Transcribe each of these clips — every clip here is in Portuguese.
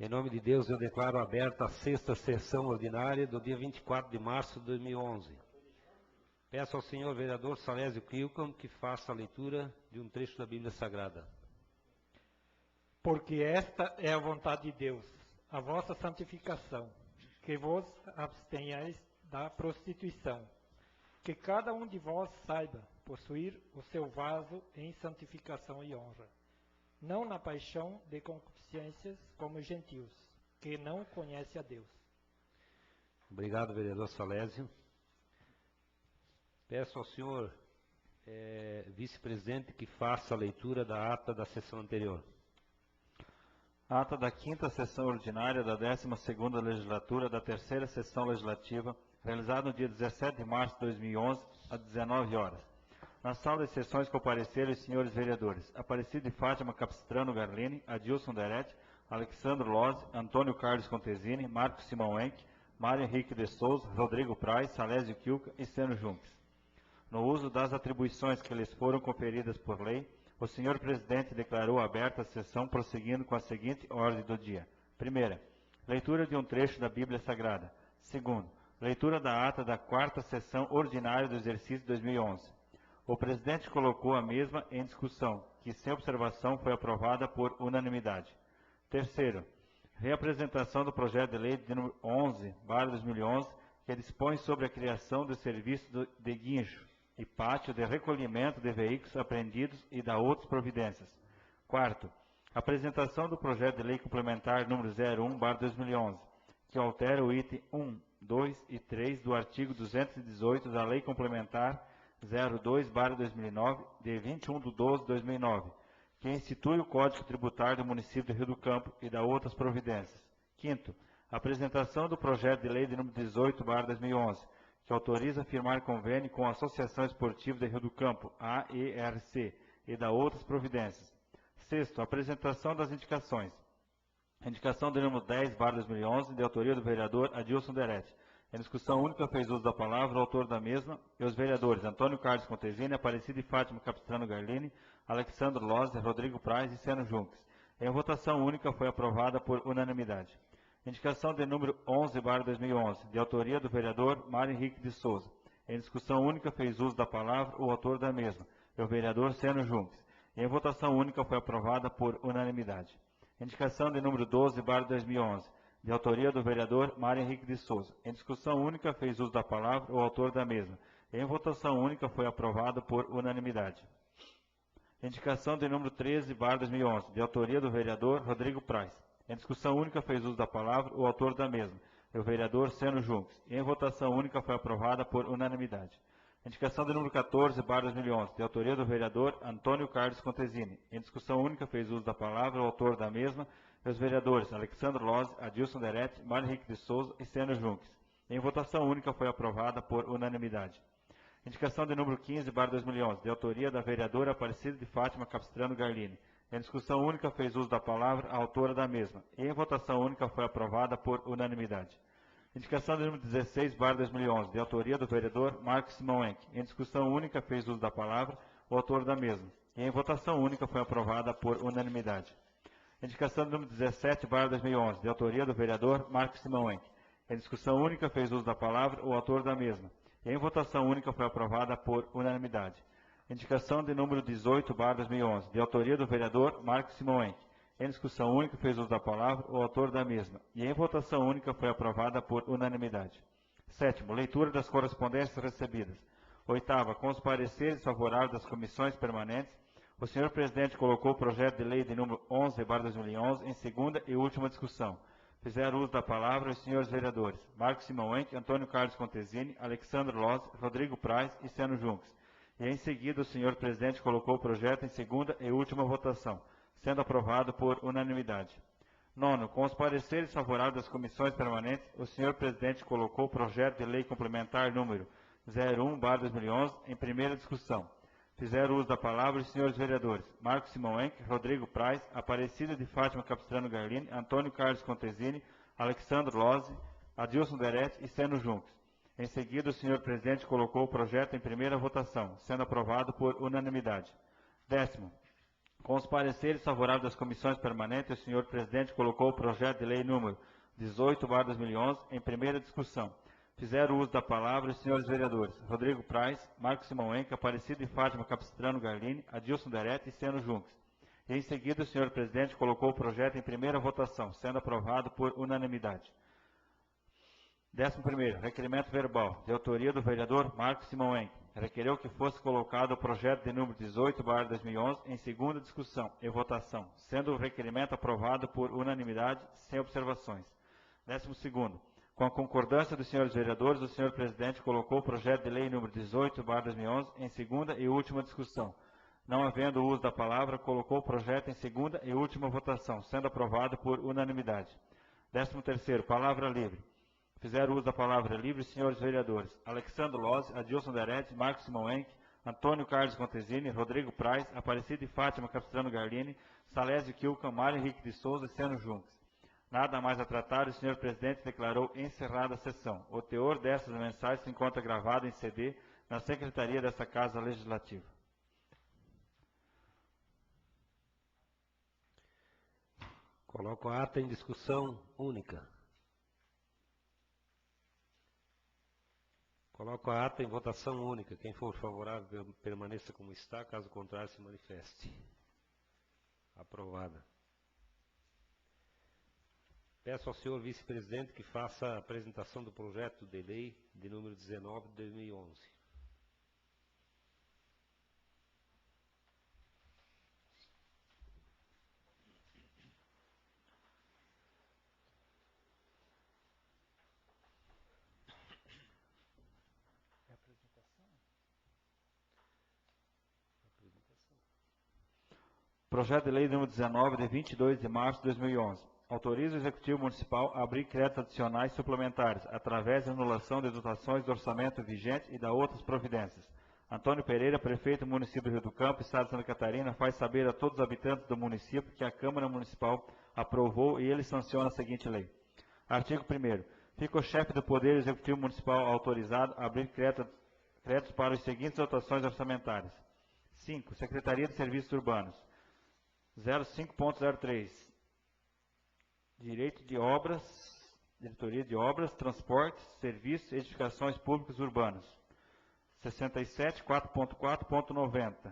Em nome de Deus, eu declaro aberta a sexta sessão ordinária do dia 24 de março de 2011. Peço ao senhor vereador Salésio Kilcom que faça a leitura de um trecho da Bíblia Sagrada. Porque esta é a vontade de Deus, a vossa santificação, que vos abstenhais da prostituição, que cada um de vós saiba possuir o seu vaso em santificação e honra, não na paixão de concupiscências como os gentios, que não conhecem a Deus. Obrigado, vereador Salésio. Peço ao senhor vice-presidente que faça a leitura da ata da sessão anterior. Ata da 5ª sessão ordinária da 12ª legislatura da 3ª sessão legislativa, realizada no dia 17 de março de 2011, às 19 horas. Na sala de sessões compareceram os senhores vereadores Aparecido de Fátima Capistrano Garlini, Adilson Derete, Alexandre Lozzi, Antônio Carlos Contesini, Marcos Simão Henke, Mário Henrique de Souza, Rodrigo Praz, Salésio Kilcom e Seno Junques. No uso das atribuições que lhes foram conferidas por lei, o senhor presidente declarou aberta a sessão, prosseguindo com a seguinte ordem do dia. Primeira, leitura de um trecho da Bíblia Sagrada. Segundo, leitura da ata da 4ª sessão ordinária do exercício 2011. O presidente colocou a mesma em discussão, que sem observação foi aprovada por unanimidade. Terceiro, reapresentação do projeto de lei de número 11/2011, que dispõe sobre a criação do serviço de guincho e pátio de recolhimento de veículos apreendidos e da outras providências. Quarto, apresentação do projeto de lei complementar número 01/2011, que altera o item 1, 2 e 3 do artigo 218 da Lei Complementar 02/2009, de 21 de 12 de 2009, que institui o Código Tributário do município de Rio do Campo e da outras providências. Quinto, apresentação do projeto de lei de número 18/2011, que autoriza firmar convênio com a Associação Esportiva de Rio do Campo, AERC, e da outras providências. Sexto, apresentação das indicações. Indicação de número 10/2011, de autoria do vereador Adilson Derete. Em discussão única fez uso da palavra o autor da mesma e os vereadores Antônio Carlos Contesini, Aparecido de Fátima Capistrano Garlini, Alexandre Lozzi, Rodrigo Praz e Seno Junques. Em votação única foi aprovada por unanimidade. Indicação de número 11/2011, de autoria do vereador Mário Henrique de Souza. Em discussão única fez uso da palavra o autor da mesma e o vereador Seno Junques. Em votação única foi aprovada por unanimidade. Indicação de número 12/2011, de autoria do vereador Mário Henrique de Souza. Em discussão única fez uso da palavra o autor da mesma. Em votação única foi aprovado por unanimidade. Indicação de número 13/2011, de autoria do vereador Rodrigo Praz. Em discussão única fez uso da palavra o autor da mesma, o vereador Seno Junques. Em votação única foi aprovada por unanimidade. Indicação de número 14/2011, de autoria do vereador Antônio Carlos Contesini. Em discussão única fez uso da palavra o autor da mesma, e os vereadores Alexandre Lozzi, Adilson Derete, Mário Henrique de Souza e Seno Junques. Em votação única foi aprovada por unanimidade. Indicação de número 15/2011, de autoria da vereadora Aparecida de Fátima Capistrano Garlini. Em discussão única fez uso da palavra a autora da mesma. E em votação única foi aprovada por unanimidade. Indicação de número 16/2011, de autoria do vereador Marcos Simão Henke. Em discussão única fez uso da palavra o autor da mesma. E em votação única foi aprovada por unanimidade. Indicação de número 17/2011, de autoria do vereador Marcos Simão Henke. Em discussão única fez uso da palavra o autor da mesma. E em votação única foi aprovada por unanimidade. Indicação de número 18/2011, de autoria do vereador Marcos Simão Henke. Em discussão única fez uso da palavra o autor da mesma. E em votação única foi aprovada por unanimidade. Sétimo, leitura das correspondências recebidas. Oitava, com os pareceres favoráveis das comissões permanentes, o senhor presidente colocou o projeto de lei de número 11/2011 em segunda e última discussão. Fizeram uso da palavra os senhores vereadores Marcos Simão Henke, Antônio Carlos Contesini, Alexandre Lozzi, Rodrigo Praz e Seno Junques. E em seguida o senhor presidente colocou o projeto em segunda e última votação, sendo aprovado por unanimidade. Nono, com os pareceres favoráveis das comissões permanentes, o senhor presidente colocou o projeto de lei complementar número 01/2011 em primeira discussão. Fizeram uso da palavra os senhores vereadores Marcos Simão Henke, Rodrigo Praz, Aparecida de Fátima Capistrano Garlini, Antônio Carlos Contesini, Alexandre Lozzi, Adilson Derete e Seno Junques. Em seguida, o senhor presidente colocou o projeto em primeira votação, sendo aprovado por unanimidade. Décimo, Com os pareceres favoráveis das comissões permanentes, o senhor presidente colocou o projeto de lei número 18/2011 em primeira discussão. Fizeram uso da palavra os senhores vereadores Rodrigo Praz, Marcos Simão Enca, Aparecido de Fátima Capistrano Garlini, Adilson Derete e Seno Junques. E em seguida, o senhor presidente colocou o projeto em primeira votação, sendo aprovado por unanimidade. 11º, requerimento verbal, de autoria do vereador Marcos Simão Enca. Requereu que fosse colocado o projeto de número 18/2011 em segunda discussão e votação, sendo o requerimento aprovado por unanimidade, sem observações. 12º, com a concordância dos senhores vereadores, o senhor presidente colocou o projeto de lei número 18/2011 em segunda e última discussão. Não havendo uso da palavra, colocou o projeto em segunda e última votação, sendo aprovado por unanimidade. 13º, palavra livre. Fizeram uso da palavra livre os senhores vereadores Alexandre Lozzi, Adilson Derete, Marcos Simão Enck, Antônio Carlos Contesini, Rodrigo Praz, Aparecido de Fátima Capistrano Garlini, Salésio Kilcan, Mário Henrique de Souza e Seno Junques. Nada mais a tratar, o senhor presidente declarou encerrada a sessão. O teor dessas mensagens se encontra gravado em CD na secretaria dessa Casa Legislativa. Coloco a ata em discussão única. Coloco a ata em votação única. Quem for favorável permaneça como está, caso contrário se manifeste. Aprovada. Peço ao senhor vice-presidente que faça a apresentação do projeto de lei de número 19 de 2011. Projeto de lei número 19, de 22 de março de 2011. Autoriza o Executivo Municipal a abrir créditos adicionais suplementares, através da anulação de dotações do orçamento vigente e da outras providências. Antônio Pereira, prefeito do município do Rio do Campo, Estado de Santa Catarina, faz saber a todos os habitantes do município que a Câmara Municipal aprovou e ele sanciona a seguinte lei. Artigo 1º. Fica o chefe do Poder Executivo Municipal autorizado a abrir créditos para as seguintes dotações orçamentárias. 5. Secretaria de Serviços Urbanos. 05.03, Direito de Obras, Diretoria de Obras, Transportes, Serviços e Edificações Públicas Urbanos. 67, 4.4.90,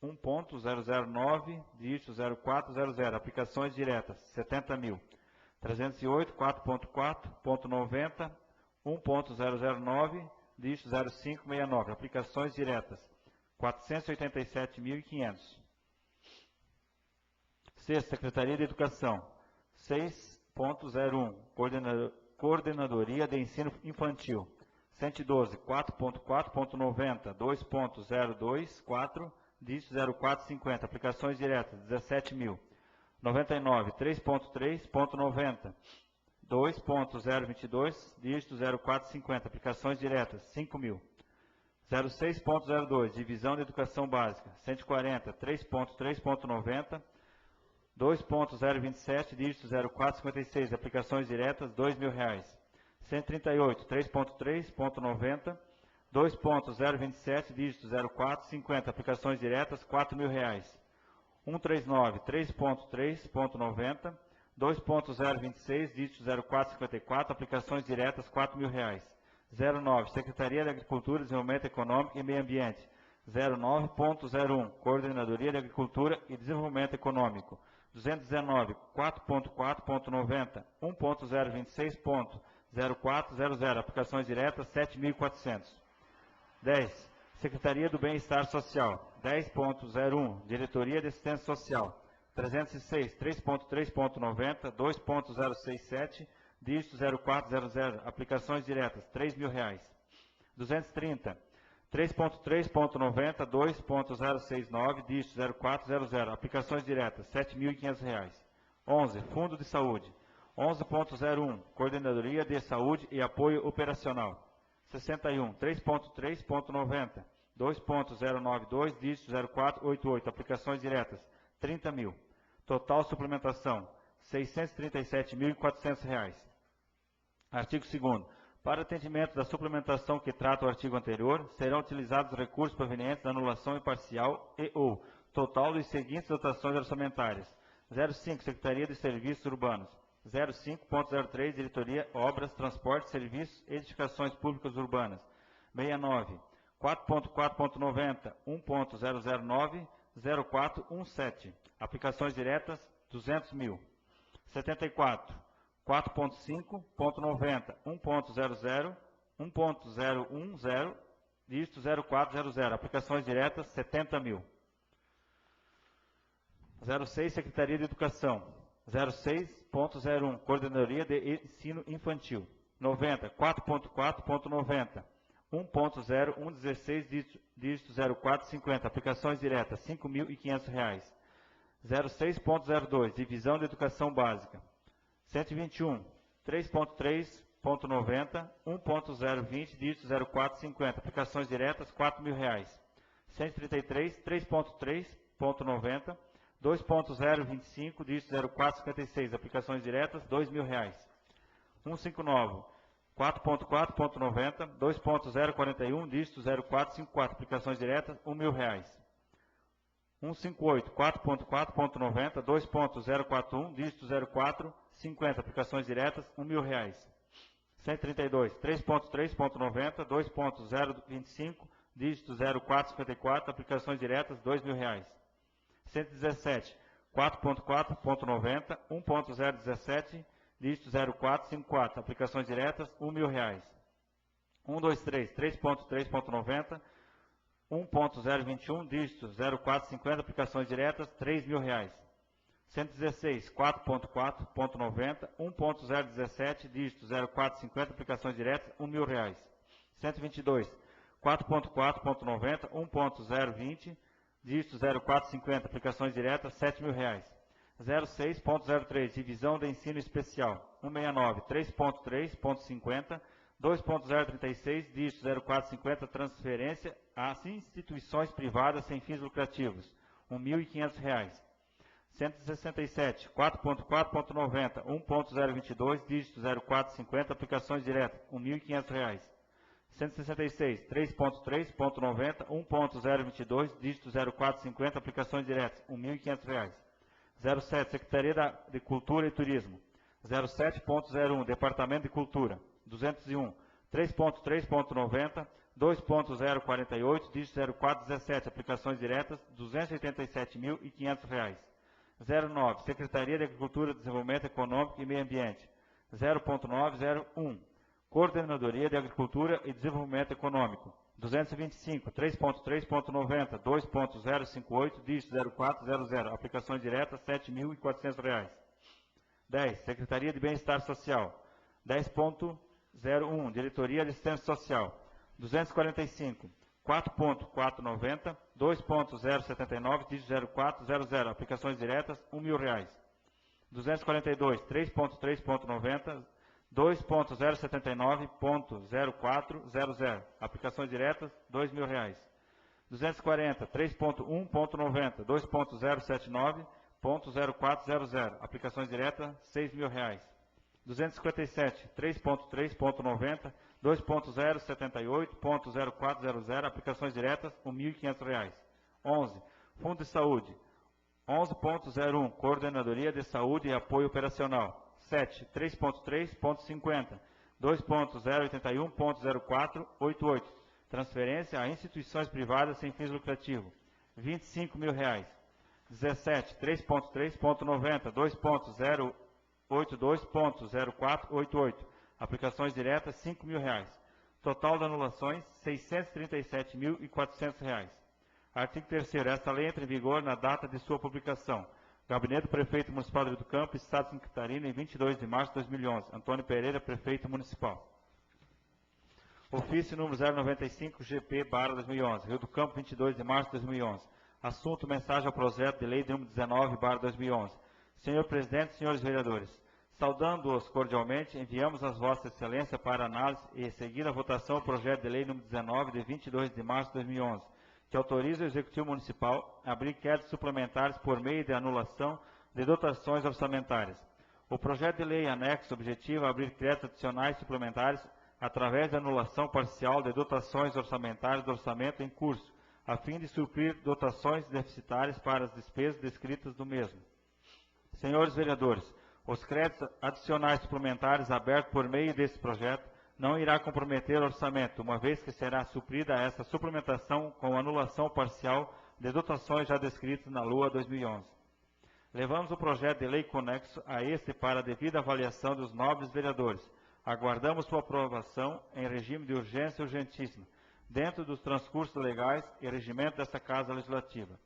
1.009, dígito 0400, aplicações diretas, 70 mil. 308, 4.4.90, 1.009, dígito 0569, aplicações diretas, 487.500. 6. Secretaria de Educação, 6.01, Coordenadoria de Ensino Infantil, 112, 4.4.90, 2.024, dígito 0450, aplicações diretas, 17 mil. 99, 3.3.90, 2.022, dígito 0450, aplicações diretas, 5 mil. 06.02, Divisão de Educação Básica, 140, 3.3.90, 2.027, dígito 0456, aplicações diretas, R$2.000. 138, 3.3.90, 2.027, dígito 0450, aplicações diretas, R$4.000. 139, 3.3.90, 2.026, dígito 0454, aplicações diretas, R$4.000. 09, Secretaria de Agricultura, Desenvolvimento Econômico e Meio Ambiente, 09.01, Coordenadoria de Agricultura e Desenvolvimento Econômico, 219, 4.4.90, 1.026.0400, aplicações diretas, 7.400. 10. Secretaria do Bem-Estar Social, 10.01, Diretoria de Assistência Social, 306, 3.3.90, 2.067, dígito 0400, aplicações diretas, R$3.000. 230, 3.3.90, 2.069, dígito 0400, aplicações diretas, R$7.500. 11. Fundo de Saúde, 11.01, Coordenadoria de Saúde e Apoio Operacional, 61, 3.3.90, 2.092, dígito 0488, aplicações diretas, R$30 mil. Total suplementação, R$637.400. Artigo 2º. Para atendimento da suplementação que trata o artigo anterior, serão utilizados recursos provenientes da anulação imparcial e ou total dos seguintes dotações orçamentárias. 05, Secretaria de Serviços Urbanos. 05.03, Diretoria Obras, Transportes, Serviços, Edificações Públicas Urbanas. 69, 4.4.90, 1.009, 0417. Aplicações diretas, 200 mil. 74, 4.5.90, 1.00, 1.010, dígito 0400. Aplicações diretas, 70 mil. 06, Secretaria de Educação. 06.01, Coordenadoria de Ensino Infantil. 90, 4.4.90, 1.0116, dígito 0450. Aplicações diretas, R$ 5.500. 06.02, Divisão de Educação Básica. 121, 3.3.90, 1.020, dígito 0450. Aplicações diretas, R$ 4.000. 133, 3.3.90, 2.025, dígito 0456. Aplicações diretas, R$ 2.000. 159, 4.4.90, 2.041, dígito 0454. Aplicações diretas, R$ 1.000. 158, 4.4.90, 2.041, dígito 0450. Aplicações diretas, R$ 1.000. 132, 3.3.90, 2.025, dígito 0454. Aplicações diretas, R$ 2.000. 117, 4.4.90, 1.017, dígito 0454. Aplicações diretas, R$ 1.000. 123, 3.3.90, 1.021, dígito 0450, aplicações diretas, R$ 3.000. 116, 4.4.90, 1.017, dígito 0450, aplicações diretas, R$ 1.000. 122, 4.4.90, 1.020, dígito 0450, aplicações diretas, R$ 7.000. 06.03, Divisão de Ensino Especial. 169, 3.3.50, 2.036, dígito 0450, transferência às instituições privadas sem fins lucrativos, R$ 1.500. 167, 4.4.90, 1.022, dígito 0450, aplicações diretas, R$ 1.500. 166, 3.3.90, 1.022, dígito 0450, aplicações diretas, R$ 1.500. 07, Secretaria de Cultura e Turismo. 07.01, Departamento de Cultura. 201, 3.3.90, 2.048, dígito 0417, aplicações diretas, R$ 287.500. 09, Secretaria de Agricultura, Desenvolvimento Econômico e Meio Ambiente. 0.901, Coordenadoria de Agricultura e Desenvolvimento Econômico. 225, 3.3.90, 2.058, dígito 0400, aplicações diretas, R$ 7.400. 10, Secretaria de Bem-Estar Social. 10.01, Diretoria de Assistência Social. 245, 4.490, 2.079, dígito 0400, aplicações diretas, R$ 1.000. 242, 3.3.90, 2.079.0400, aplicações diretas, R$ 2.000. 240, 3.1.90, 2.079.0400, aplicações diretas, R$ 6.000. 257, 3.3.90, 2.078.0400, aplicações diretas, R$ 1.500. 11, Fundo de Saúde. 11.01, Coordenadoria de Saúde e Apoio Operacional. 7, 3.3.50, 2.081.0488, transferência a instituições privadas sem fins lucrativos, R$ 25.000. 17, 3.3.90, 2.082.0488, aplicações diretas, R$ 5.000. Total de anulações, R$ 637.400. Artigo 3º. Esta lei entra em vigor na data de sua publicação. Gabinete do Prefeito Municipal de Rio do Campo, Estado de Santa Catarina, em 22 de março de 2011. Antônio Pereira, Prefeito Municipal. Ofício número 095, GP/2011. Rio do Campo, 22 de março de 2011. Assunto: mensagem ao projeto de lei de número 19/2011. Senhor Presidente, senhores vereadores, saudando-os cordialmente, enviamos às Vossas Excelências para análise e seguida a votação o projeto de lei número 19, de 22 de março de 2011, que autoriza o Executivo Municipal a abrir créditos suplementares por meio de anulação de dotações orçamentárias. O projeto de lei anexo objetiva abrir créditos adicionais suplementares através da anulação parcial de dotações orçamentárias do orçamento em curso, a fim de suprir dotações deficitárias para as despesas descritas no mesmo. Senhores vereadores, os créditos adicionais suplementares abertos por meio desse projeto não irá comprometer o orçamento, uma vez que será suprida essa suplementação com anulação parcial de dotações já descritas na LUA 2011. Levamos o projeto de lei conexo a este para a devida avaliação dos nobres vereadores. Aguardamos sua aprovação em regime de urgência urgentíssima, dentro dos transcursos legais e regimento desta Casa Legislativa.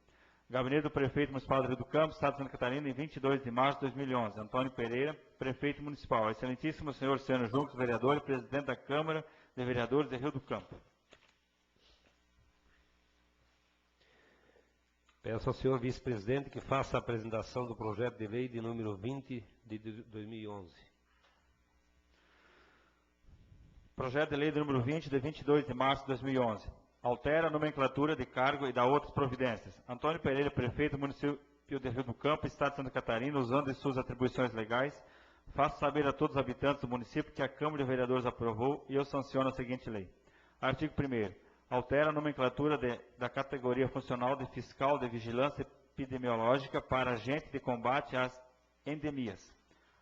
Gabinete do Prefeito Municipal do Rio do Campo, Estado de Santa Catarina, em 22 de março de 2011. Antônio Pereira, Prefeito Municipal. Excelentíssimo senhor Seno Juncos, vereador e presidente da Câmara de Vereadores de Rio do Campo. Peço ao senhor vice-presidente que faça a apresentação do projeto de lei de número 20 de 2011. Projeto de lei de número 20 de 22 de março de 2011. Altera a nomenclatura de cargo e dá outras providências. Antônio Pereira, Prefeito do Município de Rio do Campo, Estado de Santa Catarina, usando de suas atribuições legais, faço saber a todos os habitantes do município que a Câmara de Vereadores aprovou e eu sanciono a seguinte lei. Artigo 1º. Altera a nomenclatura da categoria funcional de fiscal de vigilância epidemiológica para agente de combate às endemias.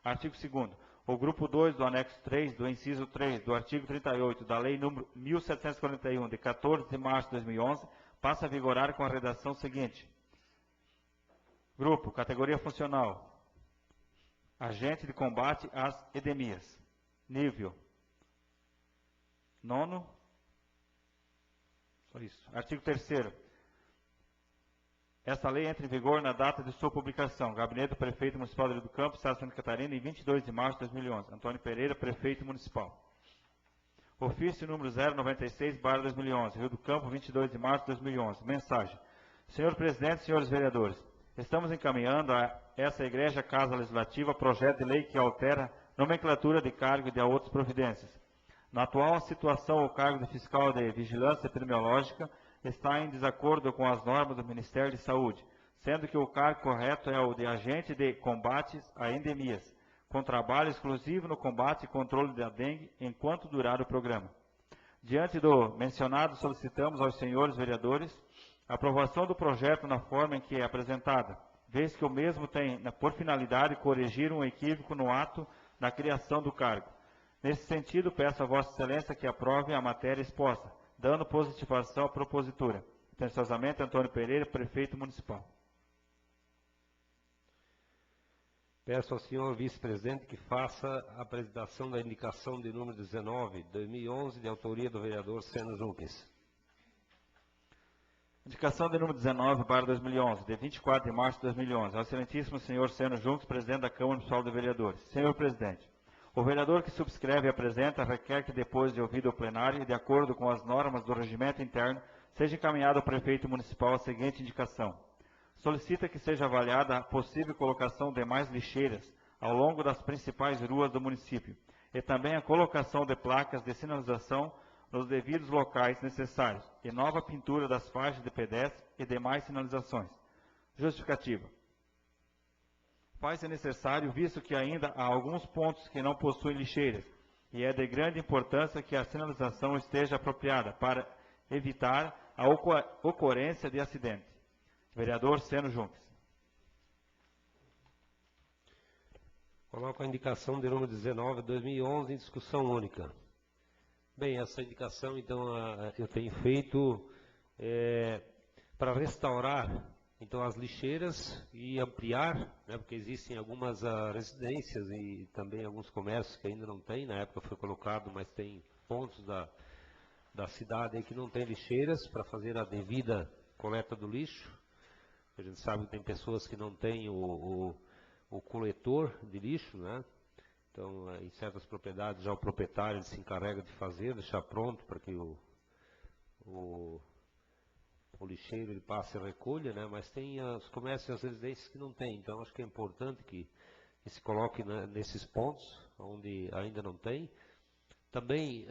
Artigo 2º. O grupo 2 do anexo 3 do inciso 3 do artigo 38 da Lei nº 1741, de 14 de março de 2011, passa a vigorar com a redação seguinte. Grupo, categoria funcional, agente de combate às endemias. Nível, 9º. Só isso. Artigo 3º. Esta lei entra em vigor na data de sua publicação. Gabinete do Prefeito Municipal do Rio do Campo, Estado de Santa Catarina, em 22 de março de 2011. Antônio Pereira, Prefeito Municipal. Ofício número 096/2011. Rio do Campo, 22 de março de 2011. Mensagem. Senhor Presidente, senhores vereadores, estamos encaminhando a essa Igreja Casa Legislativa projeto de lei que altera nomenclatura de cargo e de outras providências. Na atual situação, o cargo de fiscal de vigilância epidemiológica está em desacordo com as normas do Ministério de Saúde, sendo que o cargo correto é o de agente de combate a endemias, com trabalho exclusivo no combate e controle da dengue enquanto durar o programa. Diante do mencionado, solicitamos aos senhores vereadores a aprovação do projeto na forma em que é apresentada, vez que o mesmo tem por finalidade corrigir um equívoco no ato da criação do cargo. Nesse sentido, peço a Vossa Excelência que aprove a matéria exposta, dando positivação à propositura. Atenciosamente, Antônio Pereira, Prefeito Municipal. Peço ao senhor vice-presidente que faça a apresentação da indicação de número 19, 2011, de autoria do vereador Seno Juncos. Indicação de número 19/2011, de 24 de março de 2011. Ao excelentíssimo senhor Seno Juncos, presidente da Câmara Municipal de Vereadores. Senhor presidente, o vereador que subscreve e apresenta requer que, depois de ouvido o plenário e de acordo com as normas do regimento interno, seja encaminhado ao prefeito municipal a seguinte indicação. Solicita que seja avaliada a possível colocação de mais lixeiras ao longo das principais ruas do município e também a colocação de placas de sinalização nos devidos locais necessários e nova pintura das faixas de pedestre e demais sinalizações. Justificativa. Faz-se necessário, visto que ainda há alguns pontos que não possuem lixeiras, e é de grande importância que a sinalização esteja apropriada para evitar a ocorrência de acidente. Vereador Seno Juncos. Coloco a indicação de número 19, 2011, em discussão única. Bem, essa indicação, então, eu tenho feito para restaurar então as lixeiras e ampliar, né, porque existem algumas residências e também alguns comércios que ainda não tem, na época foi colocado, mas tem pontos da cidade aí que não tem lixeiras para fazer a devida coleta do lixo. A gente sabe que tem pessoas que não têm o coletor de lixo, né? Então, em certas propriedades já o proprietário se encarrega de fazer, deixar pronto para que o lixeiro ele passe a recolha, né? Mas tem os comércios e as residências que não tem. Então, acho que é importante que se coloque, né, nesses pontos onde ainda não tem. Também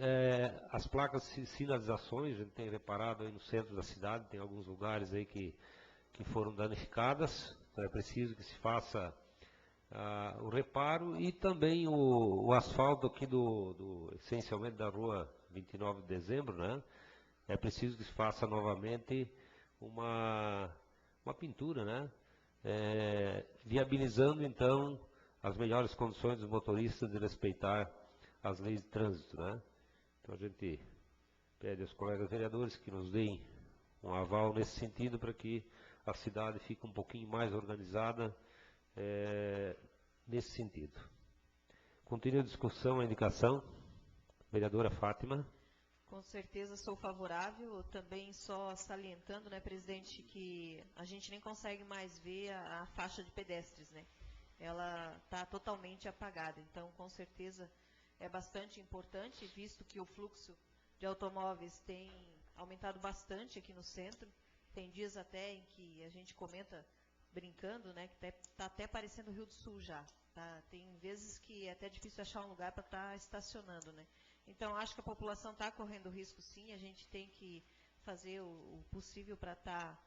as placas de sinalizações, a gente tem reparado aí no centro da cidade, tem alguns lugares aí que foram danificadas, então é preciso que se faça o reparo e também o asfalto aqui essencialmente da rua 29 de dezembro, né? É preciso que se faça novamente uma pintura, né? Viabilizando, então, as melhores condições dos motoristas de respeitar as leis de trânsito, né? Então a gente pede aos colegas vereadores que nos deem um aval nesse sentido para que a cidade fique um pouquinho mais organizada nesse sentido. Continua a discussão, a indicação. Vereadora Fátima. Com certeza sou favorável, também só salientando, né, presidente, que a gente nem consegue mais ver a faixa de pedestres, né? Ela está totalmente apagada, então com certeza é bastante importante, visto que o fluxo de automóveis tem aumentado bastante aqui no centro. Tem dias até em que a gente comenta, brincando, né, que está até parecendo o Rio do Sul já. Tá? Tem vezes que é até difícil achar um lugar para estar estacionando, né? Então, acho que a população está correndo risco, sim. A gente tem que fazer o possível para estar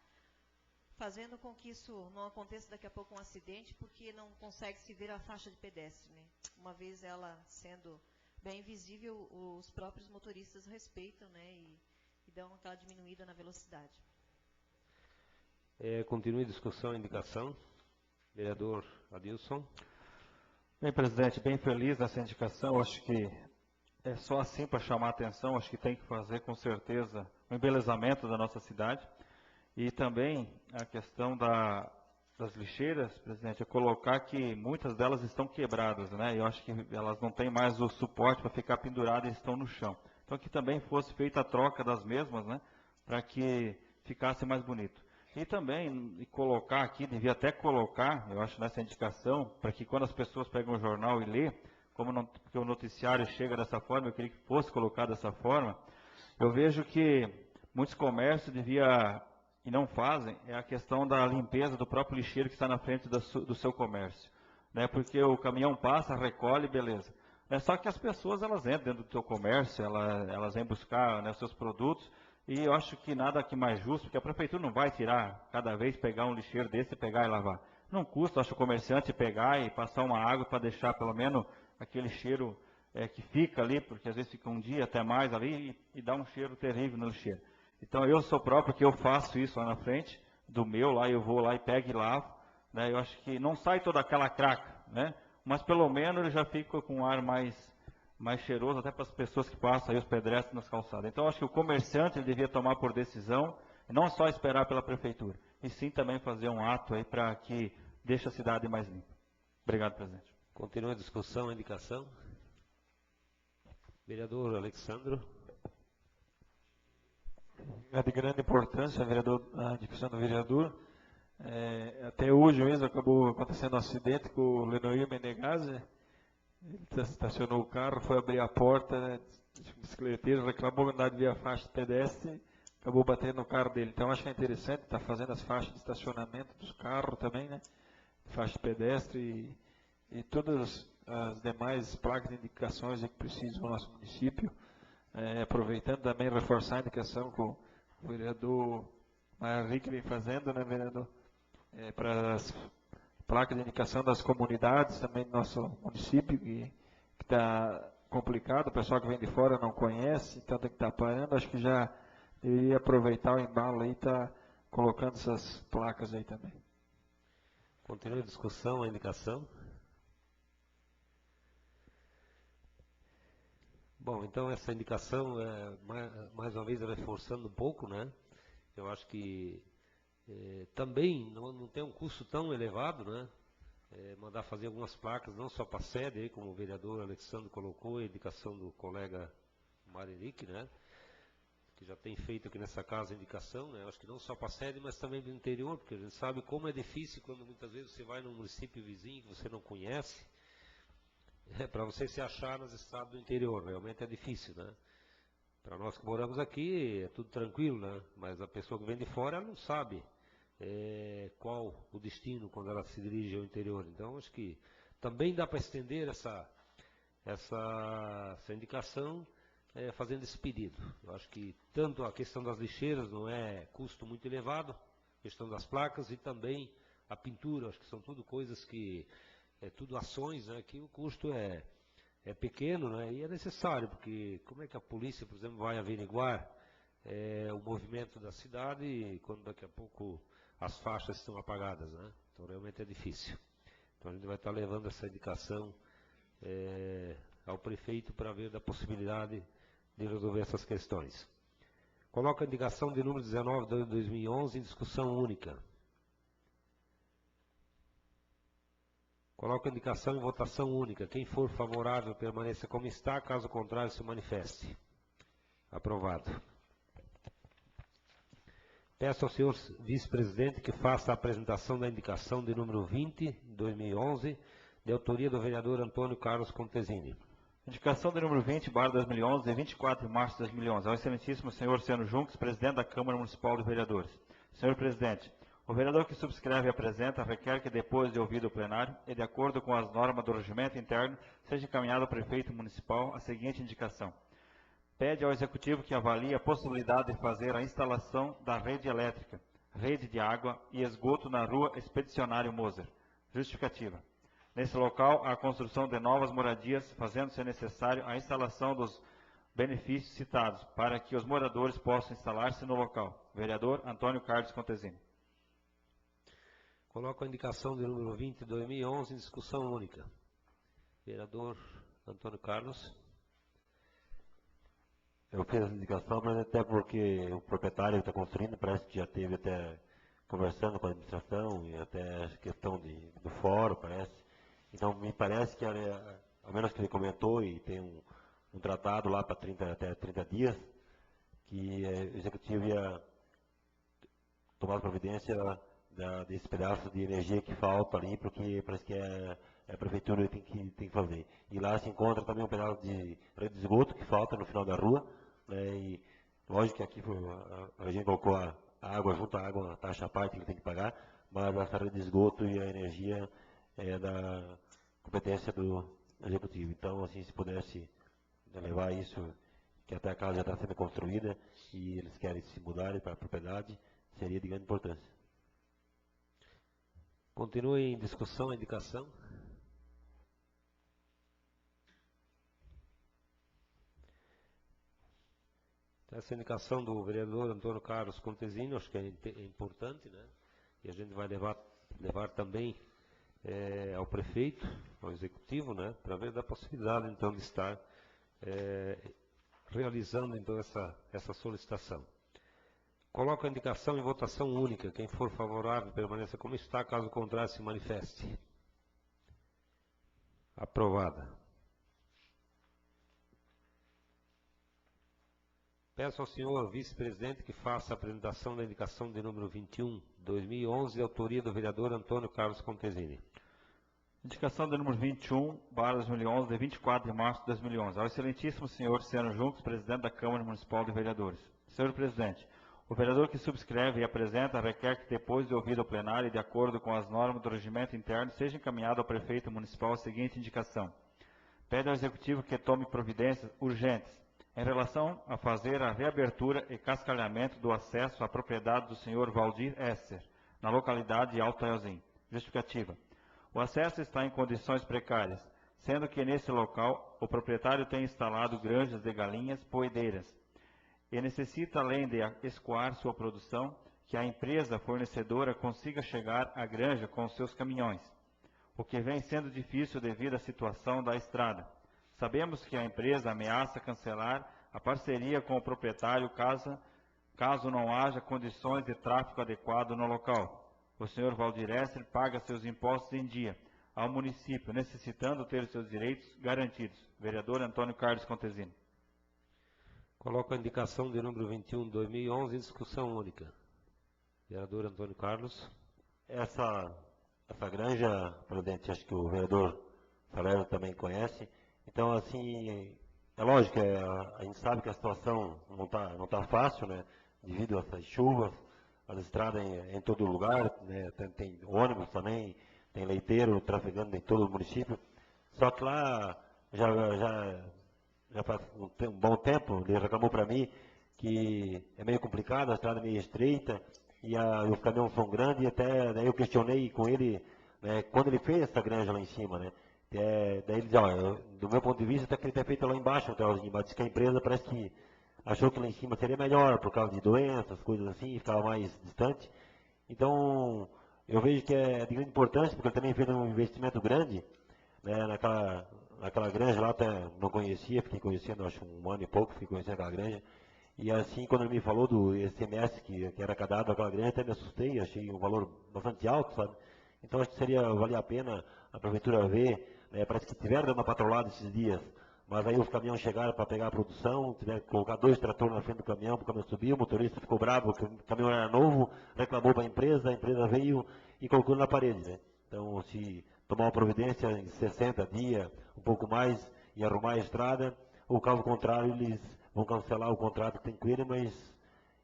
fazendo com que isso não aconteça daqui a pouco um acidente, porque não consegue se ver a faixa de pedestre, né? Uma vez ela sendo bem visível, os próprios motoristas respeitam, né? E dão aquela diminuída na velocidade. Continue a discussão, indicação. Vereador Adilson. Bem, presidente, bem feliz nessa indicação. Acho que é só assim para chamar a atenção. Acho que tem que fazer, com certeza, o embelezamento da nossa cidade. E também a questão das lixeiras, presidente, é colocar que muitas delas estão quebradas, né? Eu acho que elas não têm mais o suporte para ficar penduradas e estão no chão. Então, que também fosse feita a troca das mesmas, né? Para que ficasse mais bonito. E também colocar aqui, devia até colocar, eu acho, nessa indicação, para que quando as pessoas pegam o jornal e lê, porque o noticiário chega dessa forma, eu queria que fosse colocado dessa forma, eu vejo que muitos comércios e não fazem, é a questão da limpeza do próprio lixeiro que está na frente do seu comércio. Né? Porque o caminhão passa, recolhe, beleza. Só que as pessoas, elas entram dentro do seu comércio, elas vêm buscar, né, os seus produtos, e eu acho que nada aqui mais justo, porque a prefeitura não vai tirar, cada vez, pegar um lixeiro desse, pegar e lavar. Não custa, acho, o comerciante pegar e passar uma água para deixar, pelo menos, aquele cheiro que fica ali, porque às vezes fica um dia até mais ali, e dá um cheiro terrível no lixeiro. Então, eu sou próprio que eu faço isso lá na frente, do meu, lá eu vou lá e pego e lavo. Né? Eu acho que não sai toda aquela craca, né? Mas pelo menos ele já fica com um ar mais cheiroso, até para as pessoas que passam aí, os pedestres nas calçadas. Então, eu acho que o comerciante ele devia tomar por decisão, não só esperar pela prefeitura, e sim também fazer um ato aí para que deixe a cidade mais limpa. Obrigado, presidente. Continua a discussão, a indicação. Vereador Alexandro. É de grande importância a discussão do vereador. Até hoje mesmo acabou acontecendo um acidente com o Lenoir Menegazzi. Ele estacionou o carro, foi abrir a porta, né, o bicicleteiro reclamou que não devia faixa de pedestre, acabou batendo no carro dele. Então acho que é interessante estar fazendo as faixas de estacionamento dos carros também, né? Faixa de pedestre e todas as demais placas de indicações que precisam no nosso município. Aproveitando também reforçar a indicação que o vereador Maia Henrique vem fazendo, né, vereador? Para as placas de indicação das comunidades também do nosso município, que está complicado, o pessoal que vem de fora não conhece, então tem que estar parando. Acho que já deveria aproveitar o embalo aí e estar colocando essas placas aí também. Continua a discussão, a indicação. Bom, então essa indicação, mais uma vez reforçando um pouco, né? Eu acho que também não tem um custo tão elevado, né? Mandar fazer algumas placas, não só para a sede, aí, como o vereador Alexandre colocou, a indicação do colega Mário Henrique, né? Que já tem feito aqui nessa casa a indicação, né? Eu acho que não só para a sede, mas também do interior, porque a gente sabe como é difícil quando muitas vezes você vai num município vizinho que você não conhece. Para você se achar nas estradas do interior, realmente é difícil, né? Para nós que moramos aqui, é tudo tranquilo, né? Mas a pessoa que vem de fora, ela não sabe qual o destino quando ela se dirige ao interior. Então, acho que também dá para estender essa indicação fazendo esse pedido. Eu acho que tanto a questão das lixeiras não é custo muito elevado, a questão das placas e também a pintura, acho que são tudo coisas que tudo ações, né, que o custo é pequeno, né, e é necessário, porque como é que a polícia, por exemplo, vai averiguar o movimento da cidade quando daqui a pouco as faixas estão apagadas, né? Então realmente é difícil. Então a gente vai estar levando essa indicação ao prefeito para ver da possibilidade de resolver essas questões. Coloco a indicação de número 19 de 2011 em discussão única. Coloco a indicação em votação única. Quem for favorável permaneça como está, caso contrário se manifeste. Aprovado. Peço ao senhor vice-presidente que faça a apresentação da indicação de número 20 de 2011, de autoria do vereador Antônio Carlos Contesini. Indicação de número 20/2011, de 24 de março de 2011, ao excelentíssimo senhor Luciano Junques, presidente da Câmara Municipal de Vereadores. Senhor presidente, o vereador que subscreve e apresenta requer que, depois de ouvido o plenário e de acordo com as normas do regimento interno, seja encaminhado ao prefeito municipal a seguinte indicação. Pede ao executivo que avalie a possibilidade de fazer a instalação da rede elétrica, rede de água e esgoto na rua Expedicionário Moser. Justificativa. Nesse local, há a construção de novas moradias, fazendo-se necessário a instalação dos benefícios citados, para que os moradores possam instalar-se no local. Vereador Antônio Carlos Contesini. Coloco a indicação de número 20 de 2011 em discussão única. Vereador Antônio Carlos. Eu fiz essa indicação, mas até porque o proprietário que está construindo parece que já teve até conversando com a administração e até a questão do fórum, parece. Então, me parece que, ao menos que ele comentou, e tem um tratado lá para até 30 dias, que o executivo ia tomar providência desse pedaço de energia que falta ali, porque parece que a prefeitura tem que fazer. E lá se encontra também um pedaço de rede de esgoto que falta no final da rua, né, e lógico que aqui a gente colocou a água junto à água, a taxa à parte que ele tem que pagar, mas essa rede de esgoto e a energia é da competência do executivo. Então, assim, se pudesse levar isso, que até a casa já está sendo construída e eles querem se mudarem para a propriedade, seria de grande importância. Continue em discussão a indicação. Essa indicação do vereador Antônio Carlos Contesini, acho que é importante, né? E a gente vai levar também ao prefeito, ao executivo, né? Para ver da possibilidade, então, de estar realizando, então, essa solicitação. Coloco a indicação em votação única. Quem for favorável, permaneça como está. Caso contrário, se manifeste. Aprovada. Peço ao senhor vice-presidente que faça a apresentação da indicação de número 21, 2011, de autoria do vereador Antônio Carlos Contesini. Indicação de número 21/2011, de 24 de março de 2011, ao excelentíssimo senhor Luciano Junques, presidente da Câmara Municipal de Vereadores. Senhor presidente, o vereador que subscreve e apresenta requer que, depois de ouvido o plenário e de acordo com as normas do regimento interno, seja encaminhado ao prefeito municipal a seguinte indicação. Pede ao executivo que tome providências urgentes em relação a fazer a reabertura e cascalhamento do acesso à propriedade do senhor Valdir Esser, na localidade de Alto Aiozim. Justificativa. O acesso está em condições precárias, sendo que nesse local o proprietário tem instalado granjas de galinhas poedeiras e necessita, além de escoar sua produção, que a empresa fornecedora consiga chegar à granja com seus caminhões, o que vem sendo difícil devido à situação da estrada. Sabemos que a empresa ameaça cancelar a parceria com o proprietário caso não haja condições de tráfego adequado no local. O senhor Valdir Esser paga seus impostos em dia ao município, necessitando ter seus direitos garantidos. Vereador Antônio Carlos Contesini. Coloco a indicação de número 21, 2011, em discussão única. Vereador Antônio Carlos. Essa granja, presidente, acho que o vereador Salerno também conhece. Então, assim, é lógico, a gente sabe que a situação não tá fácil, né? Devido a essas chuvas, as estradas em todo lugar, né? Tem ônibus também, tem leiteiro trafegando em todo o município. Só que lá já faz um bom tempo, ele reclamou para mim que é meio complicado, a estrada é meio estreita e os caminhões são grandes, e até daí eu questionei com ele, né, quando ele fez essa granja lá em cima, né? Daí ele diz, do meu ponto de vista, até que ele tem feito lá embaixo, mas diz que a empresa parece que achou que lá em cima seria melhor por causa de doenças, coisas assim, ficava mais distante. Então, eu vejo que é de grande importância, porque ele também fez um investimento grande, né, naquela granja lá, até não conhecia, fiquei conhecendo, acho um ano e pouco, fiquei conhecendo aquela granja. E assim, quando ele me falou do ICMS que era cadado naquela granja, até me assustei, achei um valor bastante alto, sabe? Então, acho que valia a pena a prefeitura ver, né, parece que tiveram dando uma patrolada esses dias, mas aí os caminhões chegaram para pegar a produção, tiveram que colocar 2 tratores na frente do caminhão, para o caminhão subir, o motorista ficou bravo, porque o caminhão era novo, reclamou para a empresa veio e colocou na parede, né? Então, se tomar uma providência em 60 dias, um pouco mais, e arrumar a estrada, ou caso contrário, eles vão cancelar o contrato que tem com ele, mas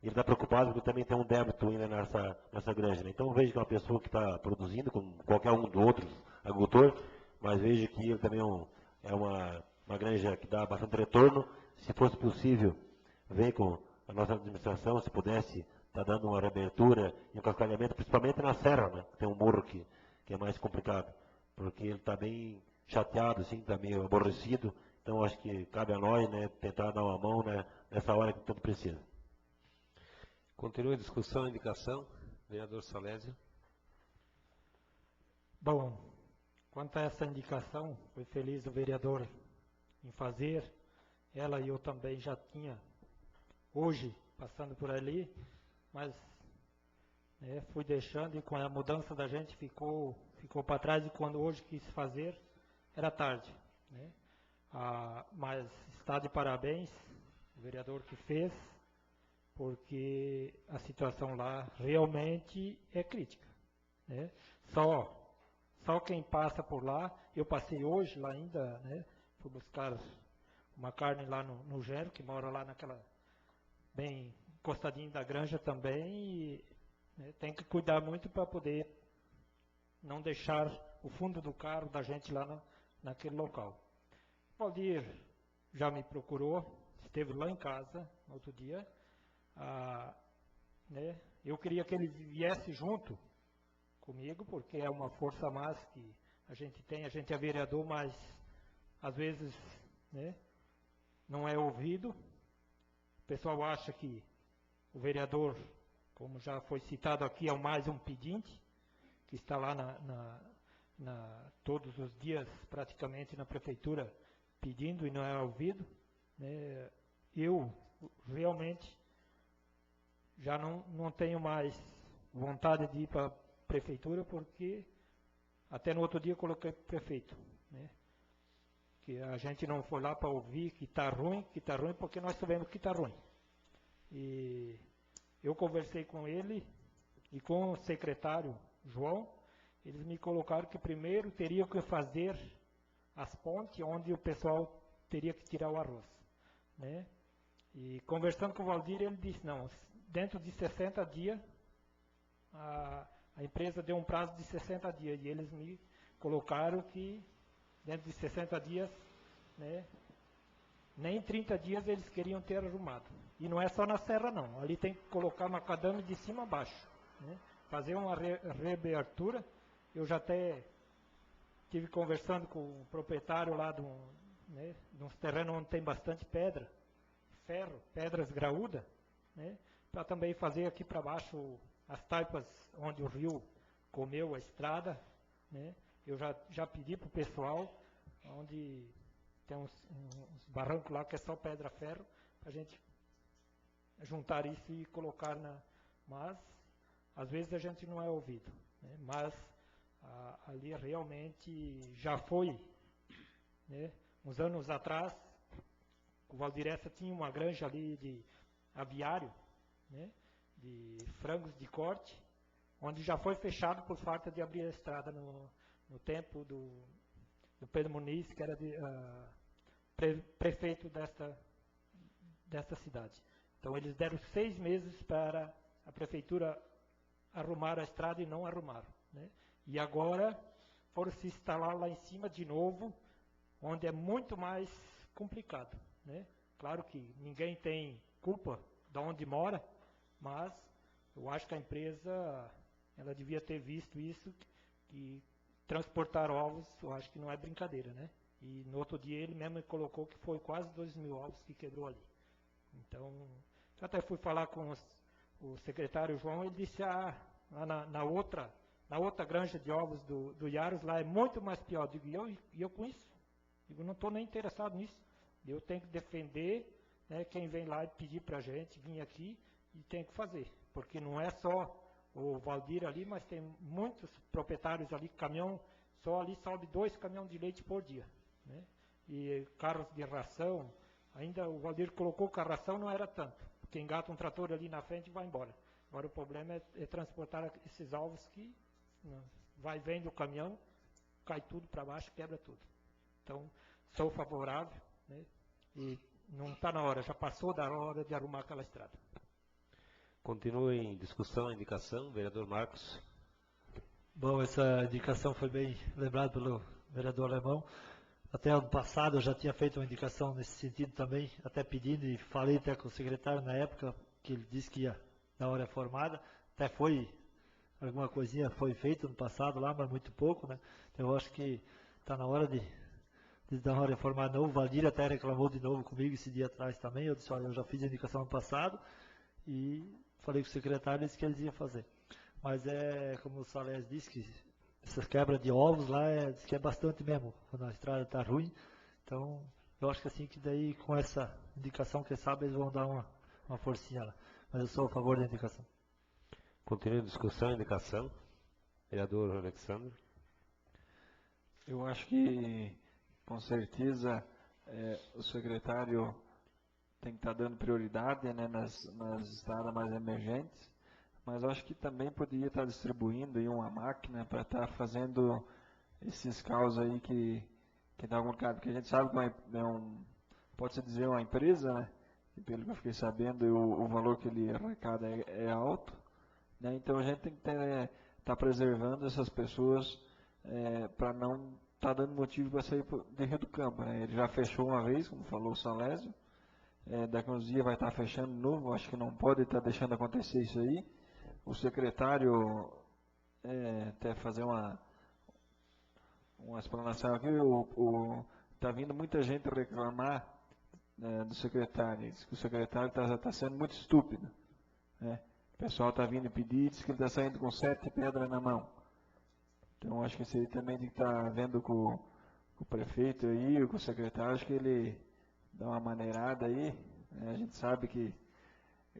ele está preocupado porque também tem um débito ainda nessa granja, né? Então, vejo que é uma pessoa que está produzindo, como qualquer um dos outros agricultor, mas vejo que ele também é uma granja que dá bastante retorno. Se fosse possível, ver com a nossa administração, se pudesse estar dando uma reabertura e um cascalhamento, principalmente na serra, né? Tem um morro que é mais complicado, porque ele está bem chateado, assim, está meio aborrecido. Então, acho que cabe a nós, né, tentar dar uma mão, né, nessa hora que tanto precisa. Continua a discussão e indicação. Vereador Salésio. Bom, quanto a essa indicação, foi feliz o vereador em fazer. Ela e eu também já tinha, hoje, passando por ali, mas fui deixando e com a mudança da gente ficou para trás e quando hoje quis fazer, era tarde. Né? Mas está de parabéns o vereador que fez, porque a situação lá realmente é crítica. Né? Só quem passa por lá, eu passei hoje lá ainda, né? Fui buscar uma carne lá no Gero, que mora lá bem encostadinho da granja também, e né, tem que cuidar muito para poder não deixar o fundo do carro da gente lá naquele local. Valdir já me procurou, esteve lá em casa no outro dia. Né, eu queria que ele viesse junto comigo, porque é uma força a mais que a gente tem, a gente é vereador, mas às vezes, né, não é ouvido. O pessoal acha que o vereador, como já foi citado aqui, é mais um pedinte, que está lá todos os dias praticamente na prefeitura pedindo e não é ouvido. Né. Eu realmente já não tenho mais vontade de ir para a prefeitura, porque até no outro dia eu coloquei prefeito. Né? Que a gente não foi lá para ouvir que está ruim, porque nós sabemos que está ruim. E eu conversei com ele e com o secretário João, eles me colocaram que primeiro teria que fazer as pontes onde o pessoal teria que tirar o arroz. Né? E conversando com o Valdir, ele disse, não, dentro de 60 dias, a empresa deu um prazo de 60 dias, e eles me colocaram que dentro de 60 dias, né, nem 30 dias eles queriam ter arrumado. E não é só na serra não, ali tem que colocar macadame de cima a baixo. Né, fazer uma reabertura. Eu já até estive conversando com o proprietário lá de uns terrenos onde tem bastante pedra, ferro, pedras graúdas, né, para também fazer aqui para baixo as taipas onde o rio comeu a estrada. Né, eu já pedi para o pessoal, onde tem uns barrancos lá que é só pedra-ferro, para a gente juntar isso e colocar Mas, às vezes a gente não é ouvido. Né, mas ali realmente já foi. Né, uns anos atrás, o Valdiressa tinha uma granja ali de aviário, né, de frangos de corte, onde já foi fechado por falta de abrir a estrada no tempo do Pedro Muniz, que era prefeito desta cidade. Então eles deram 6 meses para a prefeitura arrumar a estrada e não arrumaram. Né? E agora foram se instalar lá em cima de novo, onde é muito mais complicado. Né? Claro que ninguém tem culpa de onde mora, mas eu acho que a empresa ela devia ter visto isso, que transportar ovos, eu acho que não é brincadeira, né? E no outro dia ele mesmo colocou que foi quase 2.000 ovos que quebrou ali. Então, eu até fui falar com o secretário João, ele disse, lá na outra granja de ovos do Yaros, lá é muito mais pior. Eu digo, e eu com isso? Digo, não estou nem interessado nisso. Eu tenho que defender, né, quem vem lá e pedir para a gente vir aqui e tem que fazer. Porque não é só o Valdir ali, mas tem muitos proprietários ali, caminhão, só ali sobe 2 caminhões de leite por dia. Né? E carros de ração, ainda o Valdir colocou que a ração não era tanto. Porque engata um trator ali na frente e vai embora. Agora o problema é transportar esses ovos que vai vendo o caminhão, cai tudo para baixo, quebra tudo. Então, sou favorável, né? E não está na hora, já passou da hora de arrumar aquela estrada. Continua em discussão, indicação, vereador Marcos. Bom, essa indicação foi bem lembrada pelo vereador Alemão. Até ano passado eu já tinha feito uma indicação nesse sentido também, até pedindo, e falei até com o secretário na época, que ele disse que ia na hora formada, até foi, alguma coisinha foi feita no passado lá, mas muito pouco, né? Então eu acho que está na hora de dar uma reformada de novo. O Valdir até reclamou de novo comigo esse dia atrás também, eu disse, olha, eu já fiz a indicação no passado, e falei com o secretário, ele disse que eles iam fazer. Mas como o Salés disse, que essa quebra de ovos lá, diz que é bastante mesmo, quando a estrada está ruim. Então, eu acho que assim, que daí com essa indicação, quem sabe, eles vão dar uma forcinha lá. Mas eu sou a favor da indicação. Continua em discussão, indicação, vereador Alexandre. Eu acho que, com certeza, o secretário tem que estar dando prioridade, né, nas estradas mais emergentes, mas eu acho que também poderia estar distribuindo aí uma máquina para estar fazendo esses caos aí que dá algum caso, porque a gente sabe que pode-se dizer uma empresa, né, e pelo que eu fiquei sabendo, o valor que ele arrecada é alto, né, então a gente tem que estar preservando essas pessoas para não estar dando motivo para sair de Rio do Campo, né. Ele já fechou uma vez, como falou o Salésio, daqui a uns dias vai estar fechando de novo, acho que não pode estar deixando acontecer isso aí. O secretário, até fazer uma explanação aqui, está vindo muita gente reclamar do secretário, diz que o secretário está sendo muito estúpido. Né? O pessoal está vindo pedir, diz que ele está saindo com 7 pedras na mão. Então acho que isso aí também tem que estar vendo com o prefeito aí, com o secretário, acho que ele dá uma maneirada aí, né? A gente sabe que,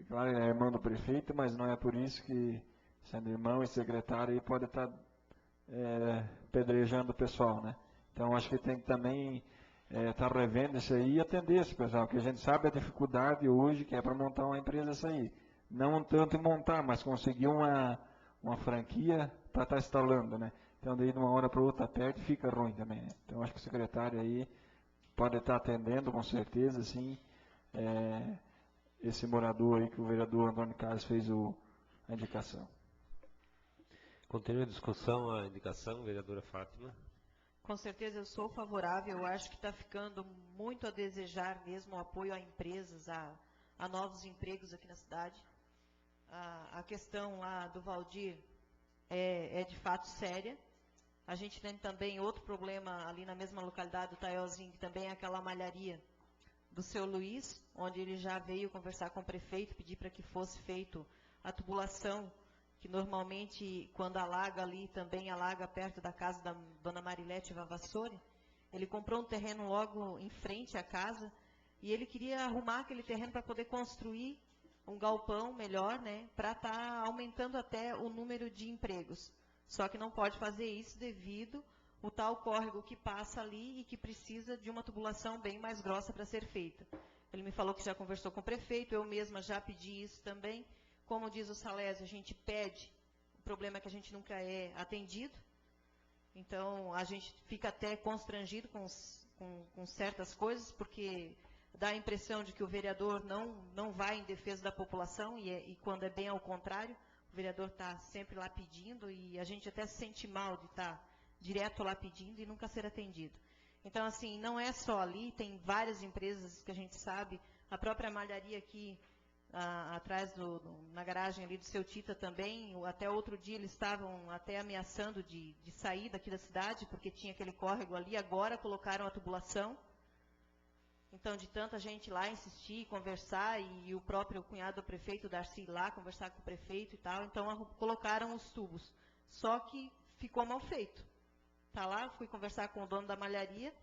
claro, ele é irmão do prefeito, mas não é por isso que, sendo irmão e secretário, aí pode estar pedrejando o pessoal, né? Então, acho que tem que também estar revendo isso aí e atender esse pessoal, porque a gente sabe a dificuldade hoje que é para montar uma empresa essa aí. Não tanto em montar, mas conseguir uma franquia para estar instalando, né? Então, daí de uma hora para outra perde e fica ruim também, né? Então, acho que o secretário aí pode estar atendendo, com certeza, sim, esse morador aí que o vereador Antônio Carlos fez a indicação. Continua a discussão, a indicação, vereadora Fátima. Com certeza eu sou favorável, eu acho que está ficando muito a desejar mesmo o apoio a empresas, a novos empregos aqui na cidade. A questão lá do Valdir é de fato séria. A gente tem também outro problema ali na mesma localidade do Taiozinho, que também é aquela malharia do seu Luiz, onde ele já veio conversar com o prefeito, pedir para que fosse feito a tubulação, que normalmente quando alaga ali, também alaga perto da casa da dona Marilete Vavassori. Ele comprou um terreno logo em frente à casa e ele queria arrumar aquele terreno para poder construir um galpão melhor, né, para estar aumentando até o número de empregos. Só que não pode fazer isso devido o tal córrego que passa ali e que precisa de uma tubulação bem mais grossa para ser feita. Ele me falou que já conversou com o prefeito, eu mesma já pedi isso também. Como diz o Salésio, a gente pede, o problema é que a gente nunca é atendido. Então, a gente fica até constrangido com certas coisas, porque dá a impressão de que o vereador não vai em defesa da população, e quando é bem ao contrário, o vereador está sempre lá pedindo, e a gente até se sente mal de estar direto lá pedindo e nunca ser atendido. Então, assim, não é só ali, tem várias empresas que a gente sabe, a própria malharia aqui, atrás na garagem ali do seu Tita também, até outro dia eles estavam até ameaçando de sair daqui da cidade, porque tinha aquele córrego ali, agora colocaram a tubulação. Então, de tanta gente lá insistir, conversar, e o próprio cunhado do prefeito, Darcy, lá conversar com o prefeito e tal, então colocaram os tubos. Só que ficou mal feito. Tá lá, fui conversar com o dono da malharia,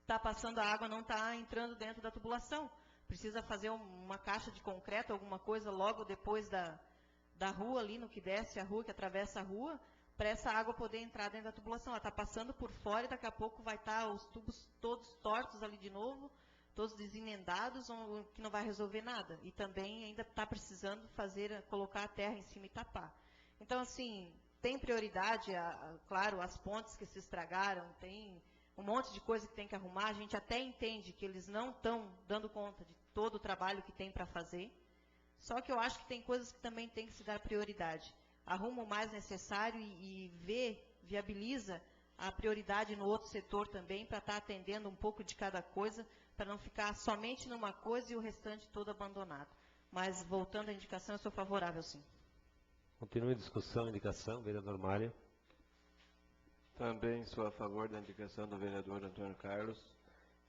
está passando a água, não está entrando dentro da tubulação. Precisa fazer uma caixa de concreto, alguma coisa, logo depois da rua, ali no que desce a rua, que atravessa a rua, para essa água poder entrar dentro da tubulação. Ela está passando por fora e daqui a pouco vai estar os tubos todos tortos ali de novo, todos desemendados, que não vai resolver nada. E também ainda está precisando colocar a terra em cima e tapar. Então, assim, tem prioridade, claro, as pontes que se estragaram, tem um monte de coisa que tem que arrumar. A gente até entende que eles não estão dando conta de todo o trabalho que tem para fazer. Só que eu acho que tem coisas que também tem que se dar prioridade. Arruma o mais necessário e viabiliza a prioridade no outro setor também, para estar atendendo um pouco de cada coisa, para não ficar somente numa coisa e o restante todo abandonado. Mas, voltando à indicação, eu sou favorável, sim. Continue a discussão, indicação, vereador Mário. Também sou a favor da indicação do vereador Antônio Carlos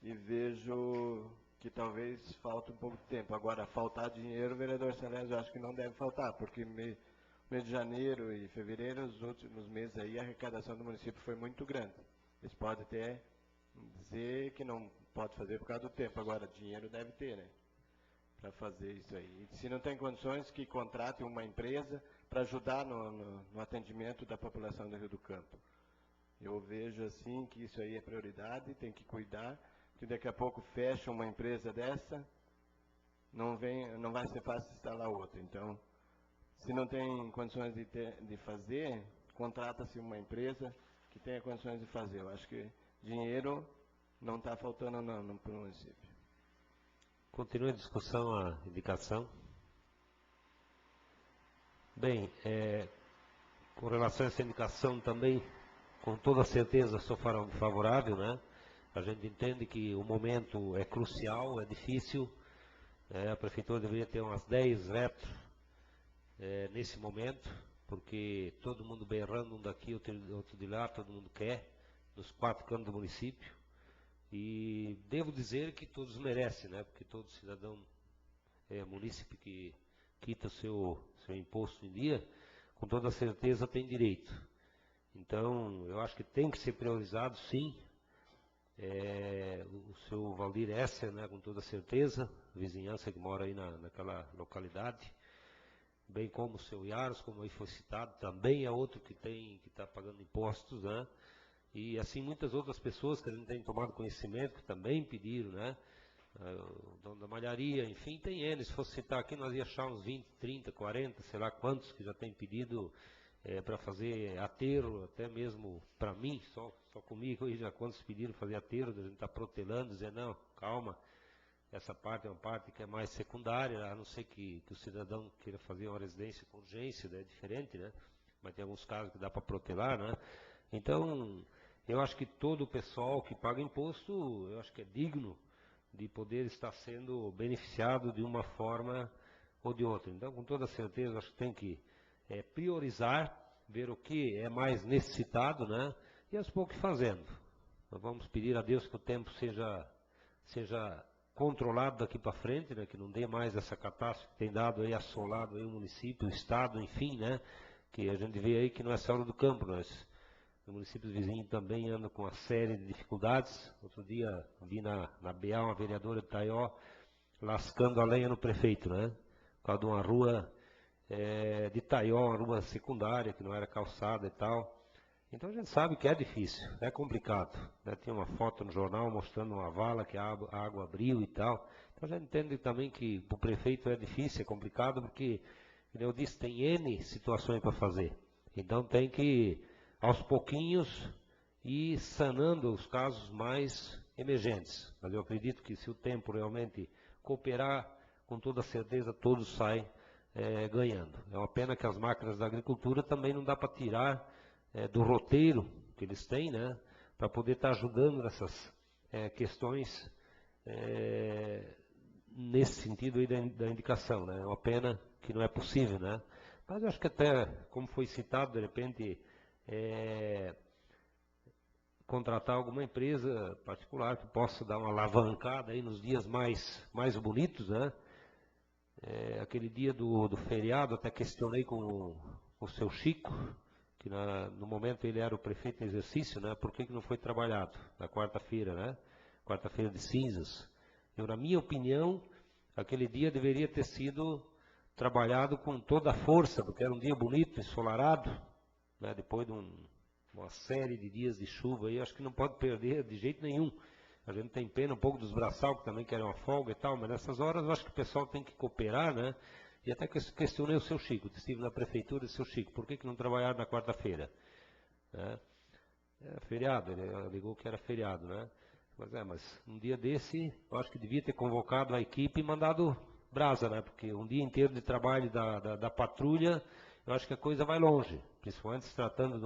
e vejo que talvez falte um pouco de tempo. Agora, faltar dinheiro, o vereador Salésio, eu acho que não deve faltar, porque mês de janeiro e fevereiro, os últimos meses aí, a arrecadação do município foi muito grande. Eles podem até dizer que não pode fazer por causa do tempo. Agora, dinheiro deve ter, né? Para fazer isso aí. E se não tem condições, que contrate uma empresa para ajudar no atendimento da população do Rio do Campo. Eu vejo assim que isso aí é prioridade, tem que cuidar, porque daqui a pouco fecha uma empresa dessa, não vai ser fácil instalar outra. Então, se não tem condições de fazer, contrata-se uma empresa que tenha condições de fazer. Eu acho que dinheiro não está faltando no município. Continue a discussão, a indicação. Bem, com relação a essa indicação também, com toda certeza sou favorável, né? A gente entende que o momento é crucial, é difícil. A prefeitura deveria ter umas 10 retros nesse momento, porque todo mundo berrando, um daqui, outro de lá, todo mundo quer, nos 4 cantos do município. E devo dizer que todos merecem, né? Porque todo cidadão munícipe que quita o seu imposto em dia, com toda certeza tem direito. Então, eu acho que tem que ser priorizado, sim, o seu Valdir Esser, né, com toda certeza, vizinhança que mora aí naquela localidade, bem como o seu Yaros, como aí foi citado, também é outro que está pagando impostos, né, e assim muitas outras pessoas que a gente tem tomado conhecimento, que também pediram, né, o dono da malharia, enfim, tem eles. Se fosse citar aqui, nós ia achar uns 20, 30, 40, sei lá quantos que já tem pedido para fazer aterro, até mesmo para mim, só comigo, aí já quantos pediram fazer aterro, a gente está protelando, dizendo, não, calma, essa parte é uma parte que é mais secundária, a não ser que o cidadão queira fazer uma residência com urgência, é diferente, né? Mas tem alguns casos que dá para protelar, né? Então, eu acho que todo o pessoal que paga imposto, eu acho que é digno de poder estar sendo beneficiado de uma forma ou de outra. Então, com toda certeza, acho que tem que priorizar, ver o que é mais necessitado, né? E aos poucos fazendo. Nós vamos pedir a Deus que o tempo seja controlado daqui para frente, né? Que não dê mais essa catástrofe que tem dado aí, assolado aí o município, o estado, enfim, né? Que a gente vê aí que não é só do campo, os municípios vizinhos também andam com uma série de dificuldades. Outro dia vi na BA uma vereadora de Taió lascando a lenha no prefeito, né? Por causa de uma rua de Taió, uma rua secundária, que não era calçada e tal. Então a gente sabe que é difícil, é complicado, né? Tinha uma foto no jornal mostrando uma vala que a água abriu e tal. Então a gente entende também que para o prefeito é difícil, é complicado, porque, como eu disse, tem N situações para fazer. Então tem que, aos pouquinhos, ir sanando os casos mais emergentes. Mas eu acredito que se o tempo realmente cooperar, com toda certeza todos saem ganhando. É uma pena que as máquinas da agricultura também não dá para tirar do roteiro que eles têm, né, para poder estar ajudando nessas questões nesse sentido aí da indicação, né. É uma pena que não é possível, né. Mas eu acho que até, como foi citado, de repente, contratar alguma empresa particular que possa dar uma alavancada aí nos dias mais bonitos, né? Aquele dia do feriado, até questionei com o seu Chico, que no momento ele era o prefeito em exercício, né? Por que não foi trabalhado na quarta-feira, né? Quarta-feira de cinzas. Na minha opinião, aquele dia deveria ter sido trabalhado com toda a força, porque era um dia bonito, ensolarado, né? Depois de uma série de dias de chuva, aí acho que não pode perder de jeito nenhum. A gente tem pena um pouco dos braçal, que também querem uma folga e tal, mas nessas horas eu acho que o pessoal tem que cooperar, né? E até questionei o seu Chico, estive na prefeitura e o seu Chico, por que não trabalharam na quarta-feira? Né? Feriado, ele alegou que era feriado, né? Mas um dia desse, eu acho que devia ter convocado a equipe e mandado brasa, né? Porque um dia inteiro de trabalho da patrulha, eu acho que a coisa vai longe, principalmente se tratando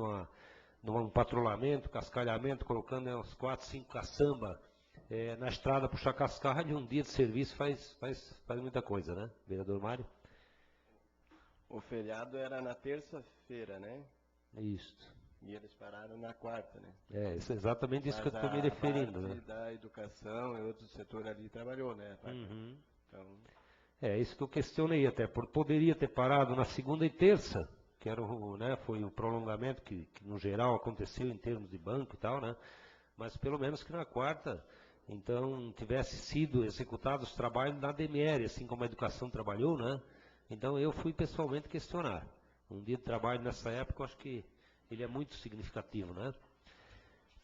de um patrulhamento, cascalhamento, colocando uns 4, 5 caçamba na estrada puxar cascalho, um dia de serviço faz muita coisa, né, vereador Mário? O feriado era na terça-feira, né? Isso. E eles pararam na quarta, né? Isso é exatamente isso que eu estou me referindo. A parte, né? da educação e outro setor ali trabalhou, né? Uhum. Então... isso que eu questionei até, poderia ter parado na segunda e terça, que era foi o prolongamento que no geral aconteceu em termos de banco e tal, né? Mas pelo menos que na quarta, então, tivesse sido executados os trabalhos na DMR, assim como a educação trabalhou, né? Então eu fui pessoalmente questionar. Um dia de trabalho nessa época, eu acho que ele é muito significativo, né?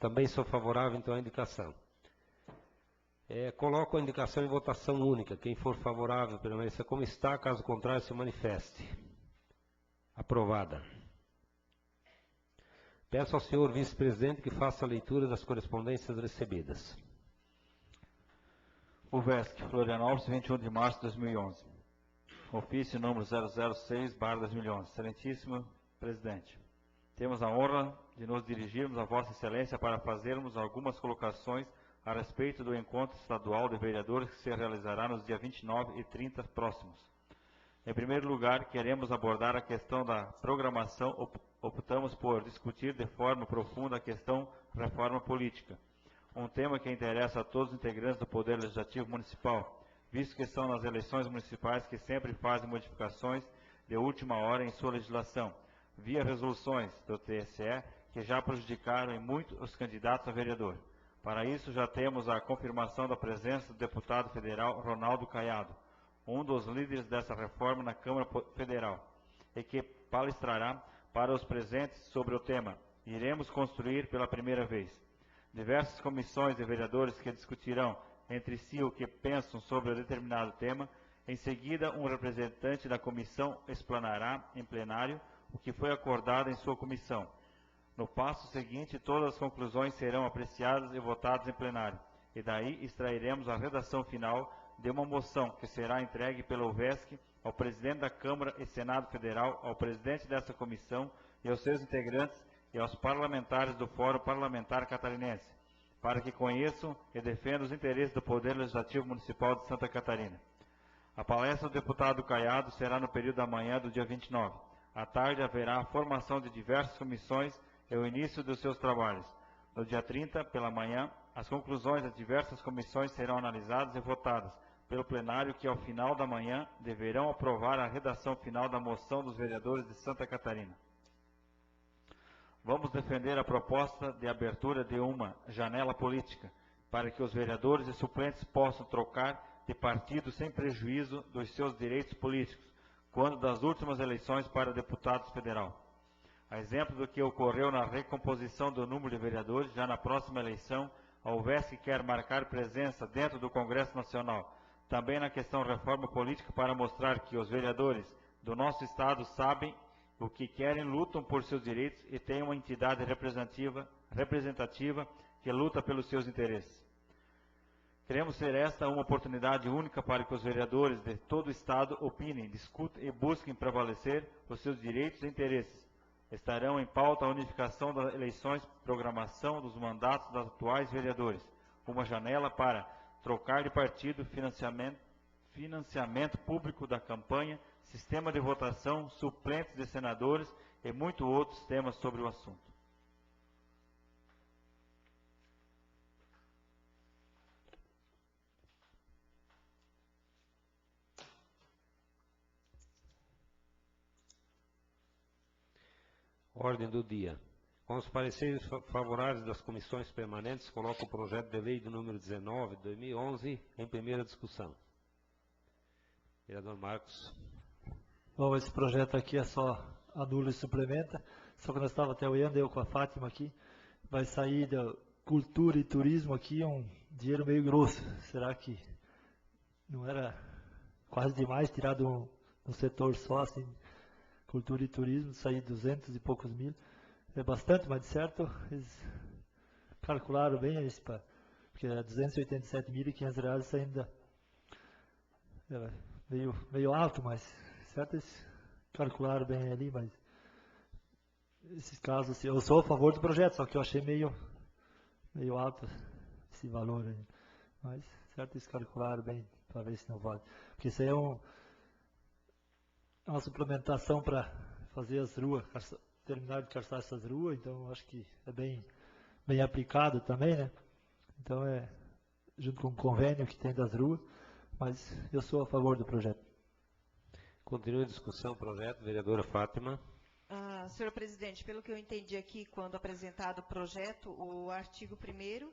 Também sou favorável, então, à indicação. Coloco a indicação em votação única. Quem for favorável, permaneça como está, caso contrário, se manifeste. Aprovada. Peço ao senhor vice-presidente que faça a leitura das correspondências recebidas. UVESC, Florianópolis, 21 de março de 2011. Ofício número 006/2011. Excelentíssimo presidente, temos a honra de nos dirigirmos a Vossa Excelência para fazermos algumas colocações a respeito do encontro estadual de vereadores que se realizará nos dias 29 e 30 próximos. Em primeiro lugar, queremos abordar a questão da programação. Optamos por discutir de forma profunda a questão reforma política, um tema que interessa a todos os integrantes do Poder Legislativo Municipal, visto que são nas eleições municipais que sempre fazem modificações de última hora em sua legislação, via resoluções do TSE que já prejudicaram em muito os candidatos a vereador. Para isso, já temos a confirmação da presença do deputado federal Ronaldo Caiado, um dos líderes dessa reforma na Câmara Federal, e que palestrará para os presentes sobre o tema. Iremos construir pela primeira vez. Diversas comissões de vereadores que discutirão entre si o que pensam sobre o determinado tema. Em seguida, um representante da comissão explanará em plenário o que foi acordado em sua comissão. No passo seguinte, todas as conclusões serão apreciadas e votadas em plenário, e daí extrairemos a redação final de uma moção que será entregue pela UVESC ao presidente da Câmara e Senado Federal, ao presidente dessa comissão e aos seus integrantes e aos parlamentares do Fórum Parlamentar Catarinense, para que conheçam e defendam os interesses do Poder Legislativo Municipal de Santa Catarina. A palestra do deputado Caiado será no período da manhã do dia 29. À tarde haverá a formação de diversas comissões e o início dos seus trabalhos. No dia 30, pela manhã, as conclusões das diversas comissões serão analisadas e votadas pelo plenário, que ao final da manhã deverão aprovar a redação final da moção dos vereadores de Santa Catarina. Vamos defender a proposta de abertura de uma janela política, para que os vereadores e suplentes possam trocar de partido sem prejuízo dos seus direitos políticos, quando das últimas eleições para deputados federal. A exemplo do que ocorreu na recomposição do número de vereadores, já na próxima eleição, a UVESC quer marcar presença dentro do Congresso Nacional, também na questão reforma política, para mostrar que os vereadores do nosso Estado sabem o que querem, lutam por seus direitos e têm uma entidade representativa que luta pelos seus interesses. Queremos ser esta uma oportunidade única para que os vereadores de todo o Estado opinem, discutam e busquem prevalecer os seus direitos e interesses. Estarão em pauta a unificação das eleições, programação dos mandatos dos atuais vereadores, uma janela para trocar de partido, financiamento público da campanha, sistema de votação, suplentes de senadores e muitos outros temas sobre o assunto. Ordem do dia. Com os pareceres favoráveis das comissões permanentes, coloco o projeto de lei do número 19 de 2011 em primeira discussão. Vereador Marcos. Bom, esse projeto aqui é só anula e suplementa, só que nós estávamos até olhando, eu com a Fátima aqui, vai sair da cultura e turismo aqui um dinheiro meio grosso. Será que não era quase demais tirar de um setor só, assim, cultura e turismo, sair 200 e poucos mil? É bastante, mas de certo eles calcularam bem isso, porque é 287.500 reais, isso ainda é meio alto, mas certo eles calcularam bem ali, mas esses casos, assim, eu sou a favor do projeto, só que eu achei meio alto esse valor aí. Mas certo eles calcularam bem para ver se não vale. Porque isso aí é uma suplementação para fazer as ruas, terminar de calçar essas ruas, então acho que é bem aplicado também, né? Então é junto com o convênio que tem das ruas, mas eu sou a favor do projeto. Continua a discussão, projeto, vereadora Fátima. Senhor presidente, pelo que eu entendi aqui, quando apresentado o projeto, o artigo 1º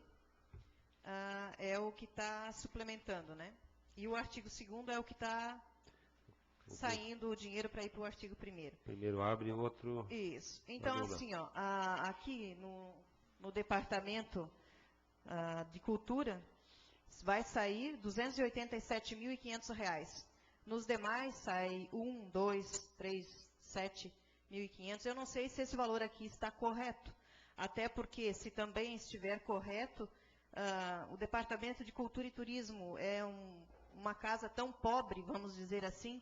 é o que está suplementando, né? E o artigo 2º é o que está saindo o dinheiro para ir para o artigo 1º. Primeiro abre o outro... Isso. Então, assim, ó, aqui no departamento de cultura, vai sair R$ 287.500. Nos demais, sai 1, 2, 3, 7.500. Eu não sei se esse valor aqui está correto. Até porque, se também estiver correto, o Departamento de Cultura e Turismo é uma casa tão pobre, vamos dizer assim,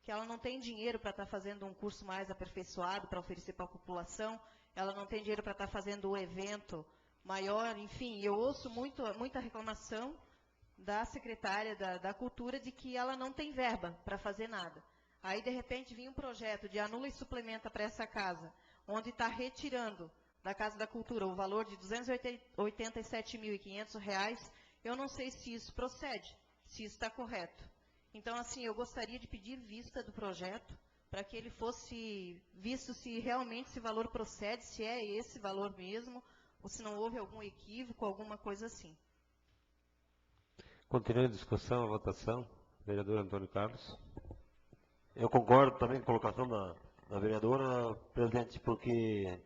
que ela não tem dinheiro para estar fazendo um curso mais aperfeiçoado para oferecer para a população, ela não tem dinheiro para estar fazendo um evento maior, enfim, eu ouço muita reclamação da secretária da Cultura de que ela não tem verba para fazer nada. Aí, de repente, vinha um projeto de anula e suplementa para essa casa, onde está retirando da Casa da Cultura o valor de R$ 287.500, eu não sei se isso procede, se isso está correto. Então, assim, eu gostaria de pedir vista do projeto, para que ele fosse visto se realmente esse valor procede, se é esse valor mesmo, ou se não houve algum equívoco, alguma coisa assim. Continua a discussão, a votação. Vereador Antônio Carlos. Eu concordo também com a colocação da vereadora, presidente, porque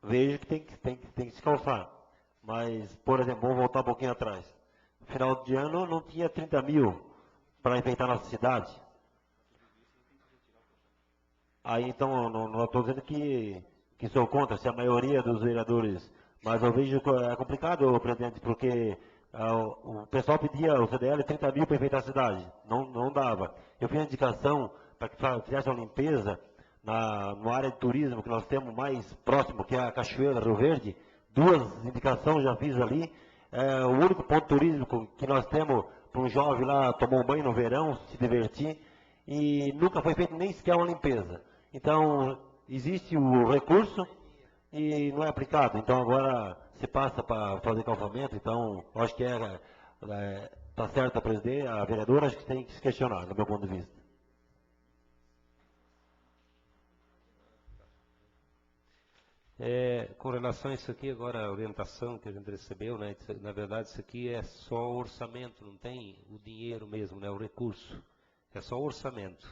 vejo que tem que se calçar. Mas, por exemplo, vamos voltar um pouquinho atrás. No final de ano não tinha 30 mil para enfeitar nossa cidade. Aí então, não estou dizendo que sou contra, se a maioria dos vereadores, mas eu vejo que é complicado, presidente, porque o pessoal pedia o CDL 30 mil para enfeitar a cidade, não dava. Eu fiz a indicação para que fizesse uma limpeza na área de turismo que nós temos mais próximo, que é a Cachoeira, Rio Verde. 2 indicações já fiz ali. O único ponto turístico que nós temos para um jovem lá tomar um banho no verão, se divertir, e nunca foi feito nem sequer uma limpeza. Então, existe o recurso e não é aplicado. Então, agora se passa para fazer calçamento. Então, eu acho que está certo a vereadora, acho que tem que se questionar, do meu ponto de vista. Com relação a isso aqui, agora a orientação que a gente recebeu, né, na verdade isso aqui é só orçamento, não tem o dinheiro mesmo, né, o recurso, é só orçamento.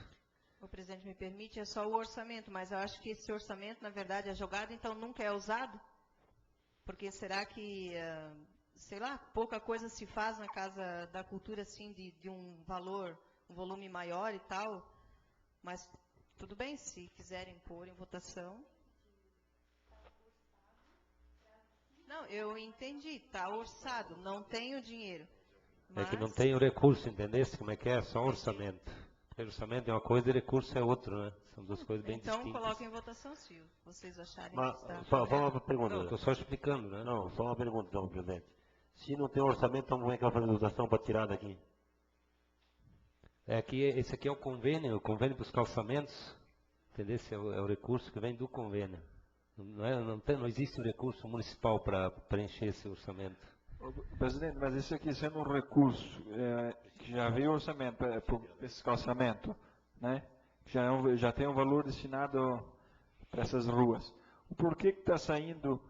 O presidente me permite, é só o orçamento, mas eu acho que esse orçamento, na verdade, é jogado, então nunca é usado? Porque será que, sei lá, pouca coisa se faz na Casa da Cultura, assim, de um valor, um volume maior e tal, mas tudo bem, se quiserem pôr em votação. Não, eu entendi, está orçado, não tem o dinheiro. Mas... É que não tem o recurso, entendesse como é que é? Só orçamento. Orçamento é uma coisa e recurso é outra, né? São duas coisas bem distintas. Então coloquem em votação, se vocês acharem Mas, que está... só uma pergunta. Não, estou só explicando, né? Não, só uma pergunta, então, presidente. Se não tem orçamento, então como é que vai fazer a votação para tirar daqui? Esse aqui é o convênio para os calçamentos, entendeu? Esse é o recurso que vem do convênio. Não existe um recurso municipal para preencher esse orçamento. Presidente, mas esse aqui sendo um recurso que já veio o orçamento para esse calçamento, né? Já tem um valor destinado essas ruas. O porquê que está saindo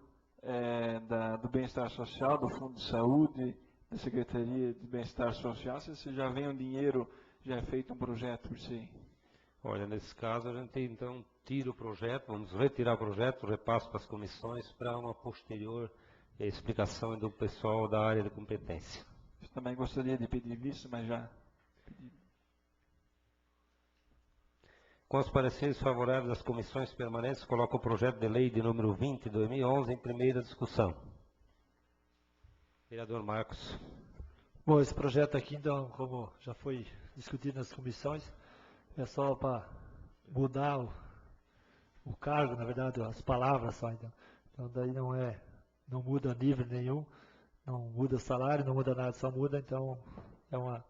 do bem-estar social, do Fundo de Saúde, da Secretaria de Bem-Estar Social, se você já vem um dinheiro, já é feito um projeto por si? Olha, nesse caso a gente então tira o projeto, vamos retirar o projeto, repasso para as comissões para uma posterior explicação do pessoal da área de competência. Eu também gostaria de pedir isso, mas já pedi. Com os pareceres favoráveis das comissões permanentes, coloco o projeto de lei de número 20 de 2011 em primeira discussão. Vereador Marcos. Bom, esse projeto aqui, então, como já foi discutido nas comissões, é só para mudar o cargo, na verdade, as palavras só. Então daí não muda nível nenhum, não muda salário, não muda nada, só muda, então é uma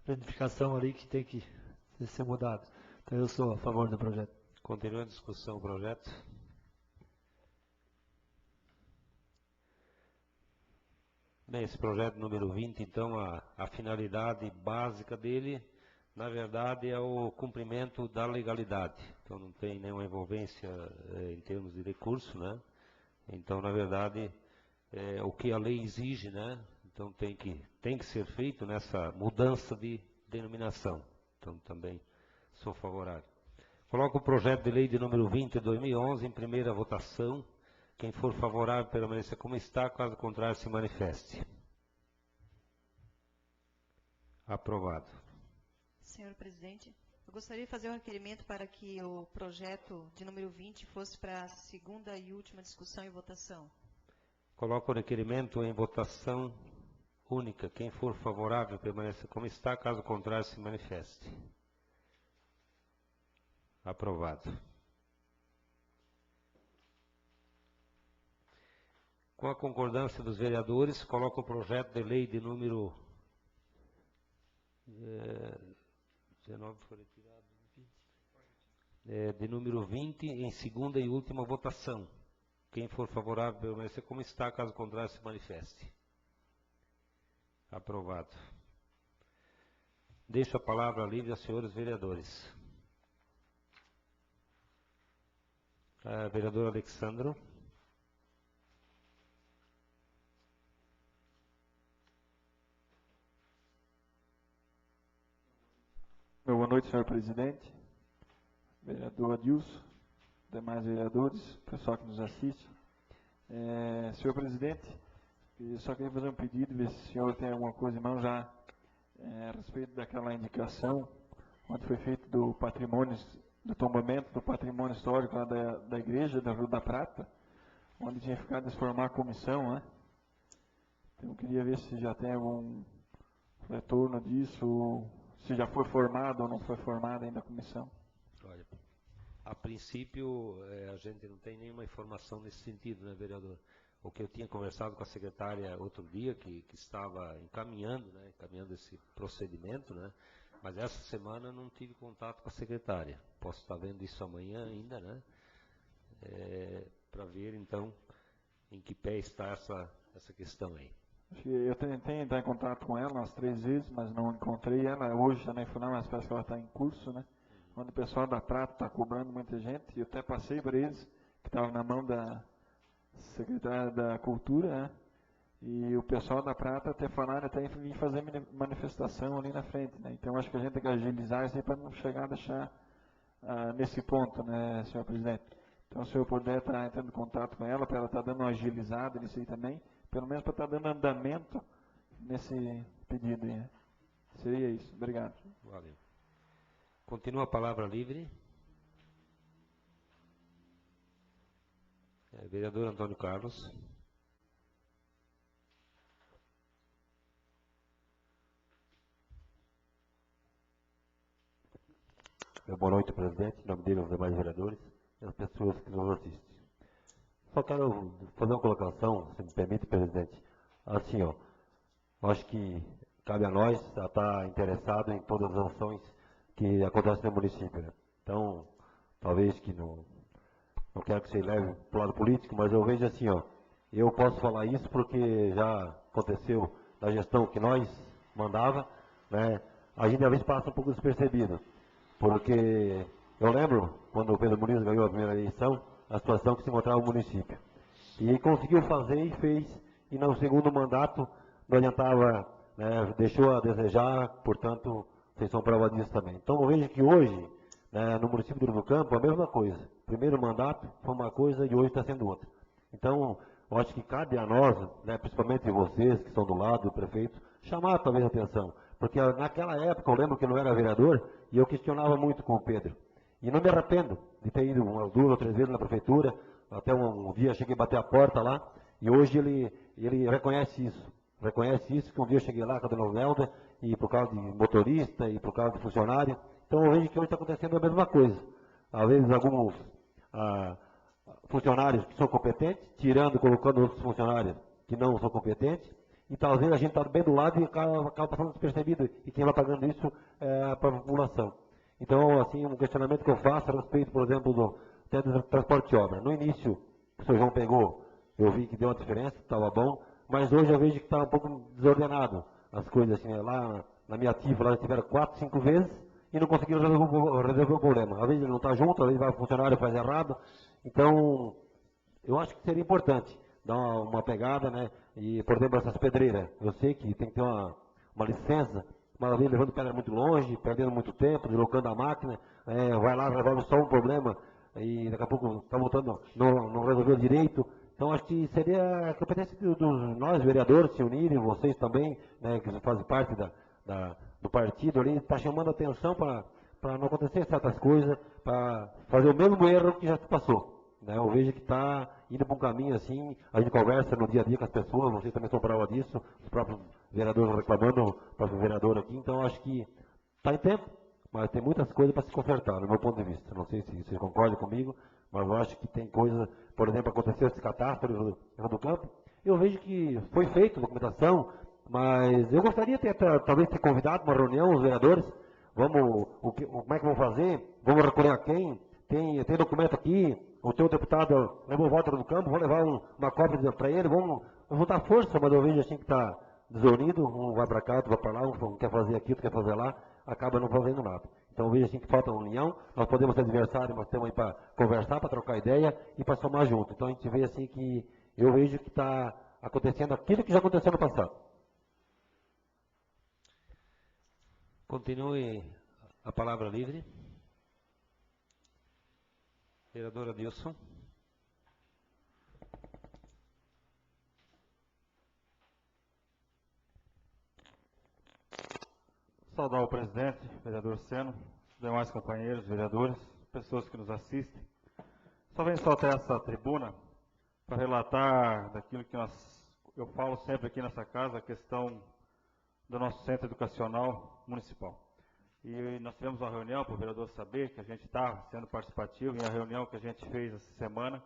planificação ali que tem que ser mudada. Então eu sou a favor do projeto. Continua a discussão do projeto. Bem, esse projeto número 20, então, a finalidade básica dele, na verdade, é o cumprimento da legalidade. Então, não tem nenhuma envolvência em termos de recurso, né? Então, na verdade, o que a lei exige, né? Então, tem que ser feito nessa mudança de denominação. Então, também sou favorável. Coloco o projeto de lei de número 20 de 2011 em primeira votação. Quem for favorável, permaneça como está, caso contrário, se manifeste. Aprovado. Senhor presidente, eu gostaria de fazer um requerimento para que o projeto de número 20 fosse para a segunda e última discussão e votação. Coloco o requerimento em votação única. Quem for favorável, permaneça como está, caso contrário, se manifeste. Aprovado. Com a concordância dos vereadores, coloco o projeto de lei de número 19 foi retirado, de número 20 em segunda e última votação. Quem for favorável, permanecer como está, caso contrário, se manifeste. Aprovado. Deixo a palavra livre aos senhores vereadores. Vereador Alexandro. Boa noite, senhor presidente, vereador Adilson, demais vereadores, pessoal que nos assiste. Senhor presidente, eu só queria fazer um pedido, ver se o senhor tem alguma coisa em mão já a respeito daquela indicação, onde foi feito do patrimônio, do tombamento do patrimônio histórico lá da igreja da Rua da Prata, onde tinha ficado de formar a comissão, né? Então eu queria ver se já tem algum retorno disso, se já foi formado ou não foi formada ainda a comissão. Olha, a princípio, a gente não tem nenhuma informação nesse sentido, né, vereador? O que eu tinha conversado com a secretária outro dia, que estava encaminhando esse procedimento, né? Mas essa semana não tive contato com a secretária. Posso estar vendo isso amanhã ainda, né? Para ver, então, em que pé está essa questão aí. Eu tentei entrar em contato com ela umas 3 vezes, mas não encontrei ela. Hoje também fui lá, mas parece que ela está em curso, né? Quando o pessoal da Prata está cobrando muita gente, e eu até passei para eles, que estava na mão da secretária da Cultura, né? E o pessoal da Prata até falaram até em vir fazer manifestação ali na frente, né? Então acho que a gente tem que agilizar isso aí para não chegar a deixar nesse ponto, né, senhor presidente? Então, se o senhor puder estar entrando em contato com ela, para ela estar dando uma agilizada nisso aí também, pelo menos para estar dando andamento nesse pedido aí, né? Seria isso. Obrigado. Valeu. Continua a palavra livre. Vereador Antônio Carlos. Boa noite, presidente, em nome dele, os demais vereadores e as pessoas que nos assistem. Só quero fazer uma colocação, se me permite, presidente. Assim, ó, acho que cabe a nós estar interessado em todas as ações que acontecem no município, né? Então, talvez que não quero que você leve para o lado político, mas eu vejo assim, ó, eu posso falar isso porque já aconteceu na gestão que nós mandava, né? A gente às vezes passa um pouco despercebido, porque Eu lembro, quando o Pedro Muniz ganhou a primeira eleição, a situação que se encontrava o município. E conseguiu fazer e fez, e no segundo mandato não adiantava, né, deixou a desejar, portanto, vocês são prova disso também. Então eu vejo que hoje, né, no município de Rio do Campo, a mesma coisa. Primeiro mandato foi uma coisa e hoje está sendo outra. Então, eu acho que cabe a nós, né, principalmente vocês que estão do lado do prefeito, chamar talvez a atenção. Porque naquela época, eu lembro que eu não era vereador, e eu questionava muito com o Pedro. E não me arrependo de ter ido umas 2 ou 3 vezes na prefeitura, até um dia cheguei a bater a porta lá, e hoje ele reconhece isso. Reconhece isso, que um dia eu cheguei lá com a dona Nelda, e por causa de motorista, e por causa de funcionário. Então eu vejo que hoje está acontecendo a mesma coisa. Às vezes alguns funcionários que são competentes, tirando, colocando outros funcionários que não são competentes, e talvez a gente está bem do lado e acaba passando despercebido, e quem vai pagando isso é a população. Então, assim, um questionamento que eu faço a respeito, por exemplo, até do transporte de obra. No início, o senhor João pegou, eu vi que deu uma diferença, estava bom, mas hoje eu vejo que está um pouco desordenado as coisas, assim, né? Lá na minha ativa, lá tiveram 4, 5 vezes e não conseguiram resolver o problema. Às vezes ele não está junto, às vezes vai o funcionário faz errado. Então, eu acho que seria importante dar uma pegada, né? E, por exemplo, essas pedreiras, eu sei que tem que ter uma licença, mas às vezes levando pedra muito longe, perdendo muito tempo, deslocando a máquina, vai lá, resolve só um problema, e daqui a pouco está voltando, não resolveu direito. Então, acho que seria a competência dos nós, vereadores, se unirem, vocês também, né, que fazem parte do partido ali, está chamando a atenção para não acontecer certas coisas, para fazer o mesmo erro que já se passou. Né? Eu vejo que está indo para um caminho assim, a gente conversa no dia a dia com as pessoas, vocês também são prova disso, os próprios vereadores reclamando, o próprio vereador aqui, então acho que está em tempo, mas tem muitas coisas para se consertar, no meu ponto de vista. Não sei se vocês concordam comigo, mas eu acho que tem coisa, por exemplo, aconteceu esse catástrofe no Rio do Campo, eu vejo que foi feita documentação, mas eu gostaria de talvez ter convidado uma reunião, os vereadores, como é que vamos fazer? Vamos recorrer a quem? Tem documento aqui, o teu deputado levou volta do campo, vou levar uma cópia para ele, vamos juntar força, mas eu vejo assim que está desunido, um vai para cá, outro vai para lá, um quer fazer aqui, outro quer fazer lá, acaba não fazendo nada. Então eu vejo assim que falta uma união, nós podemos ser adversários, mas estamos aí para conversar, para trocar ideia e para somar junto. Então a gente vê assim que eu vejo que está acontecendo aquilo que já aconteceu no passado. Continue a palavra livre. Vereador Adilson. Saudar o presidente, vereador Seno, os demais companheiros, vereadores, pessoas que nos assistem. Só venho só até essa tribuna para relatar daquilo que eu falo sempre aqui nessa casa, a questão do nosso centro educacional municipal. E nós tivemos uma reunião para o vereador saber que a gente está sendo participativo, e a reunião que a gente fez essa semana,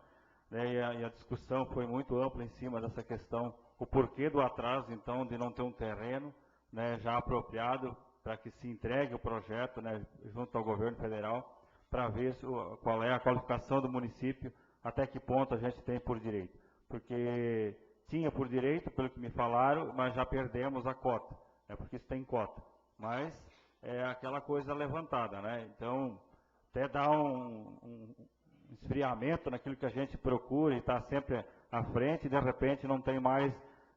né, e a discussão foi muito ampla em cima dessa questão, o porquê do atraso, então, de não ter um terreno, né, já apropriado para que se entregue o projeto, né, junto ao governo federal, para ver qual é a qualificação do município, até que ponto a gente tem por direito. Porque tinha por direito, pelo que me falaram, mas já perdemos a cota, né, porque isso tem cota. Mas é aquela coisa levantada, né? Então, até dá um esfriamento naquilo que a gente procura e está sempre à frente, e de repente não tem mais,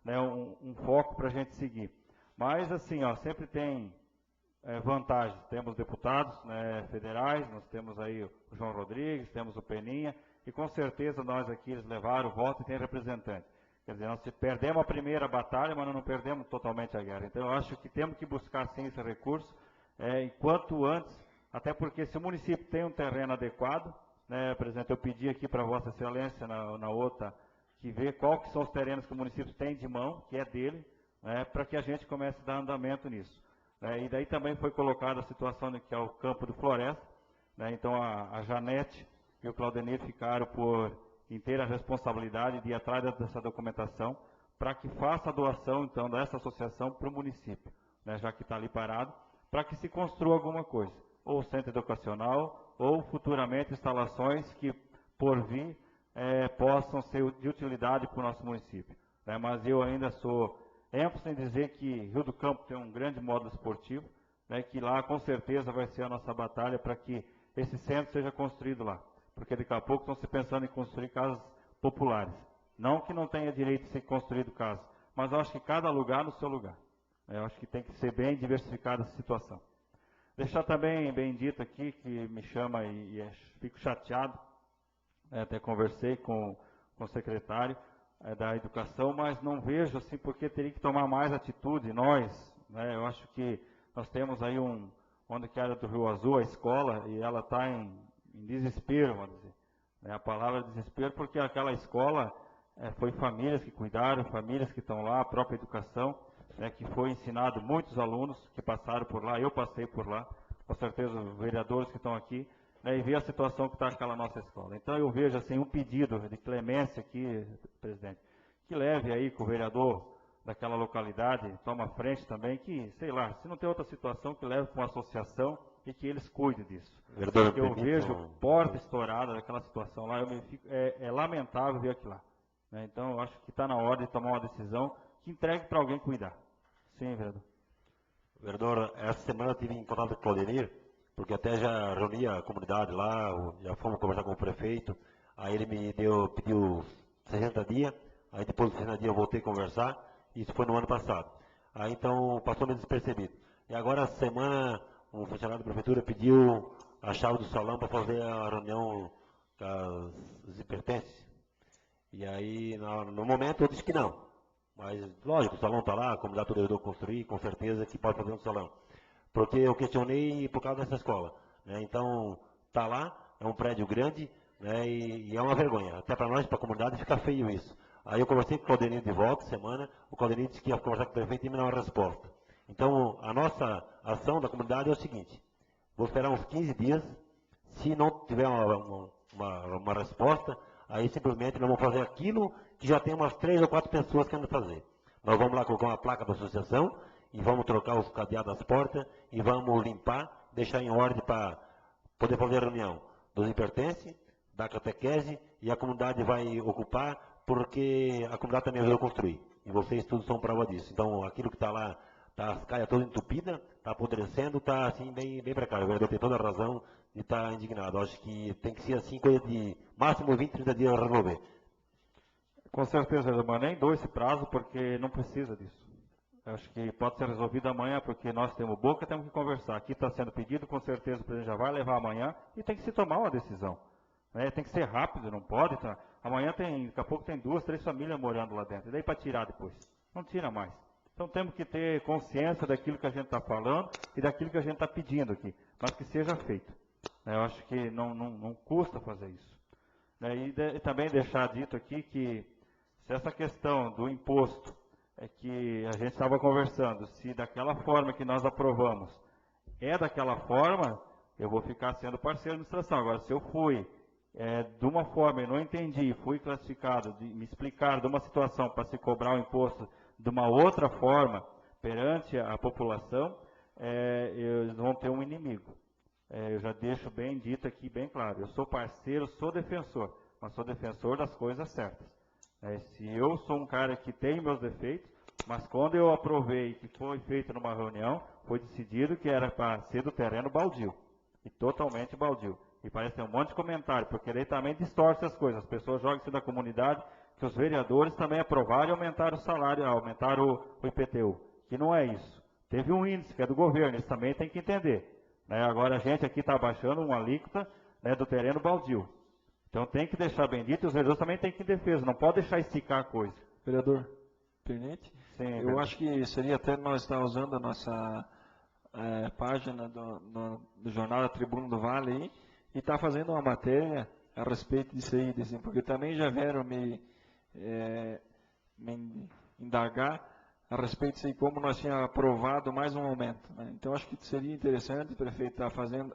né, um foco para a gente seguir. Mas, assim, ó, sempre tem vantagens. Temos deputados, né, federais, nós temos aí o João Rodrigues, temos o Peninha, e com certeza nós aqui, eles levaram o voto e tem representante. Quer dizer, nós perdemos a primeira batalha, mas não perdemos totalmente a guerra. Então, eu acho que temos que buscar, sim, esse recurso, enquanto antes, até porque se o município tem um terreno adequado, né, presidente, eu pedi aqui para Vossa Excelência, na outra, que vê qual que são os terrenos que o município tem de mão, que é dele, né, para que a gente comece a dar andamento nisso. E daí também foi colocada a situação que é o campo do Floresta, né, então a Janete e o Claudenir ficaram por inteira responsabilidade de ir atrás dessa documentação, para que faça a doação, então, dessa associação para o município, né, já que está ali parado, para que se construa alguma coisa, ou centro educacional, ou futuramente instalações que, por vir, possam ser de utilidade para o nosso município. Né? Mas eu ainda sou ênfase em dizer que Rio do Campo tem um grande módulo esportivo, né, que lá com certeza vai ser a nossa batalha para que esse centro seja construído lá. Porque daqui a pouco estão se pensando em construir casas populares. Não que não tenha direito de ser construído casa, mas eu acho que cada lugar no seu lugar. Eu acho que tem que ser bem diversificada essa situação. Deixar também bem dito aqui, que me chama e fico chateado, até conversei com o secretário da Educação, mas não vejo assim porque teria que tomar mais atitude, nós, né, eu acho que nós temos aí onde que era do Rio Azul, a escola, e ela está em desespero, vamos dizer. A palavra desespero porque aquela escola foi famílias que cuidaram, famílias que estão lá, a própria educação, que foi ensinado muitos alunos que passaram por lá, eu passei por lá, com certeza os vereadores que estão aqui, e ver a situação que está aquela nossa escola. Então eu vejo assim um pedido de clemência aqui, presidente, que leve aí com o vereador daquela localidade, toma frente também, que, sei lá, se não tem outra situação, que leve para uma associação e que eles cuidem disso. Vereador, porque eu vejo porta estourada daquela situação lá, é lamentável ver aquilo lá. Né? Então eu acho que está na hora de tomar uma decisão que entregue para alguém cuidar. Sim, vereador. Vereador, essa semana eu tive em contato com o Claudenir, porque até já reuni a comunidade lá, já fomos conversar com o prefeito, aí ele me pediu 60 dias, aí depois dos 60 dias eu voltei a conversar, isso foi no ano passado. Aí então passou meio despercebido. E agora essa semana um funcionário da prefeitura pediu a chave do salão para fazer a reunião com os hipertensos. E aí no momento eu disse que não. Mas lógico, o salão está lá, a comunidade toda ajudou a construir, com certeza que pode fazer um salão. Porque eu questionei por causa dessa escola. Né? Então, está lá, é um prédio grande, né? e é uma vergonha. Até para nós, para a comunidade, fica feio isso. Aí eu conversei com o Claudenir de volta, semana, o Claudenir disse que ia conversar com o prefeito e me dar uma resposta. Então, a nossa ação da comunidade é o seguinte, vou esperar uns 15 dias, se não tiver uma resposta, aí simplesmente nós vamos fazer aquilo que já tem umas 3 ou 4 pessoas querendo fazer. Nós vamos lá colocar uma placa da associação, e vamos trocar os cadeados das portas, e vamos limpar, deixar em ordem para poder fazer a reunião dos hipertenses, da catequese, e a comunidade vai ocupar, porque a comunidade também ajudou a construir. E vocês todos são prova disso. Então, aquilo que está lá, tá as calhas todas entupidas, está apodrecendo, está assim bem precário. O vereador tem toda a razão de estar indignado. Acho que tem que ser assim, coisa de máximo 20, 30 dias a resolver. Com certeza, mas nem dou esse prazo, porque não precisa disso. Eu acho que pode ser resolvido amanhã, porque nós temos boca e temos que conversar. Aqui está sendo pedido, com certeza o presidente já vai levar amanhã, e tem que se tomar uma decisão. Né? Tem que ser rápido, não pode. Tá? Amanhã daqui a pouco tem 2, 3 famílias morando lá dentro. E daí para tirar depois? Não tira mais. Então temos que ter consciência daquilo que a gente está falando e daquilo que a gente está pedindo aqui, mas que seja feito. Eu acho que não custa fazer isso. E também deixar dito aqui que se essa questão do imposto que a gente estava conversando, se daquela forma que nós aprovamos é daquela forma, eu vou ficar sendo parceiro da administração. Agora, se eu fui de uma forma e não entendi, fui classificado, me explicar de uma situação para se cobrar o imposto de uma outra forma perante a população, eles vão ter um inimigo. Eu já deixo bem dito aqui, bem claro, eu sou parceiro, sou defensor, mas sou defensor das coisas certas. Se eu sou um cara que tem meus defeitos, mas quando eu aprovei que foi feito numa reunião, foi decidido que era para ser do terreno baldio, e totalmente baldio. E parece ter um monte de comentário, porque ele também distorce as coisas. As pessoas jogam isso da comunidade, que os vereadores também aprovaram e aumentaram o salário, aumentaram o IPTU, que não é isso. Teve um índice que é do governo, isso também tem que entender. Agora a gente aqui está abaixando uma alíquota do terreno baldio. Então tem que deixar bem dito, e os vereadores também têm que ir em defesa, não pode deixar esticar a coisa. Vereador Pernete, Sim, acho que seria até nós estar usando a nossa página do jornal da Tribuna do Vale aí, e estar fazendo uma matéria a respeito disso aí, porque também já vieram me indagar a respeito disso aí, como nós tínhamos aprovado mais um aumento. Né? Então acho que seria interessante o prefeito estar fazendo,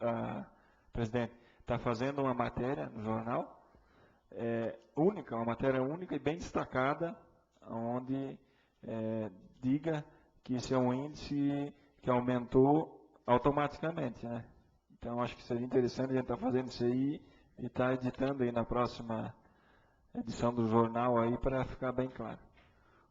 presidente, está fazendo uma matéria no jornal, única, uma matéria única e bem destacada, onde diga que isso é um índice que aumentou automaticamente. Né? Então, acho que seria interessante a gente estar fazendo isso aí e estar editando aí na próxima edição do jornal aí para ficar bem claro.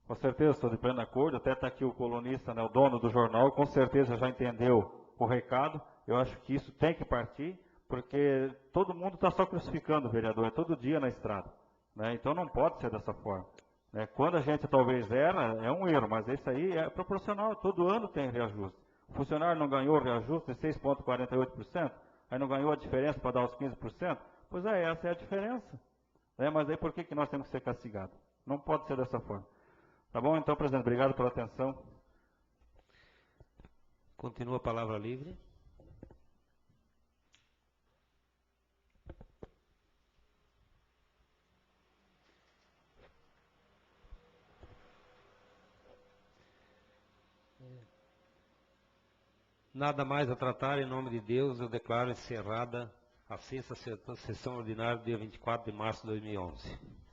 Com certeza, estou de pleno acordo, até está aqui o colunista, o dono do jornal, com certeza já entendeu o recado. Eu acho que isso tem que partir, porque todo mundo está só crucificando o vereador, é todo dia na estrada, né? Então não pode ser dessa forma, né? Quando a gente talvez erra, é um erro, mas isso aí é proporcional, todo ano tem reajuste. O funcionário não ganhou o reajuste de 6,48%, aí não ganhou a diferença para dar os 15%, pois essa é a diferença, né? Mas aí por que nós temos que ser castigados? Não pode ser dessa forma. Tá bom? Então, presidente, obrigado pela atenção. Continua a palavra livre. Nada mais a tratar, em nome de Deus, eu declaro encerrada a sexta sessão ordinária do dia 24 de março de 2011.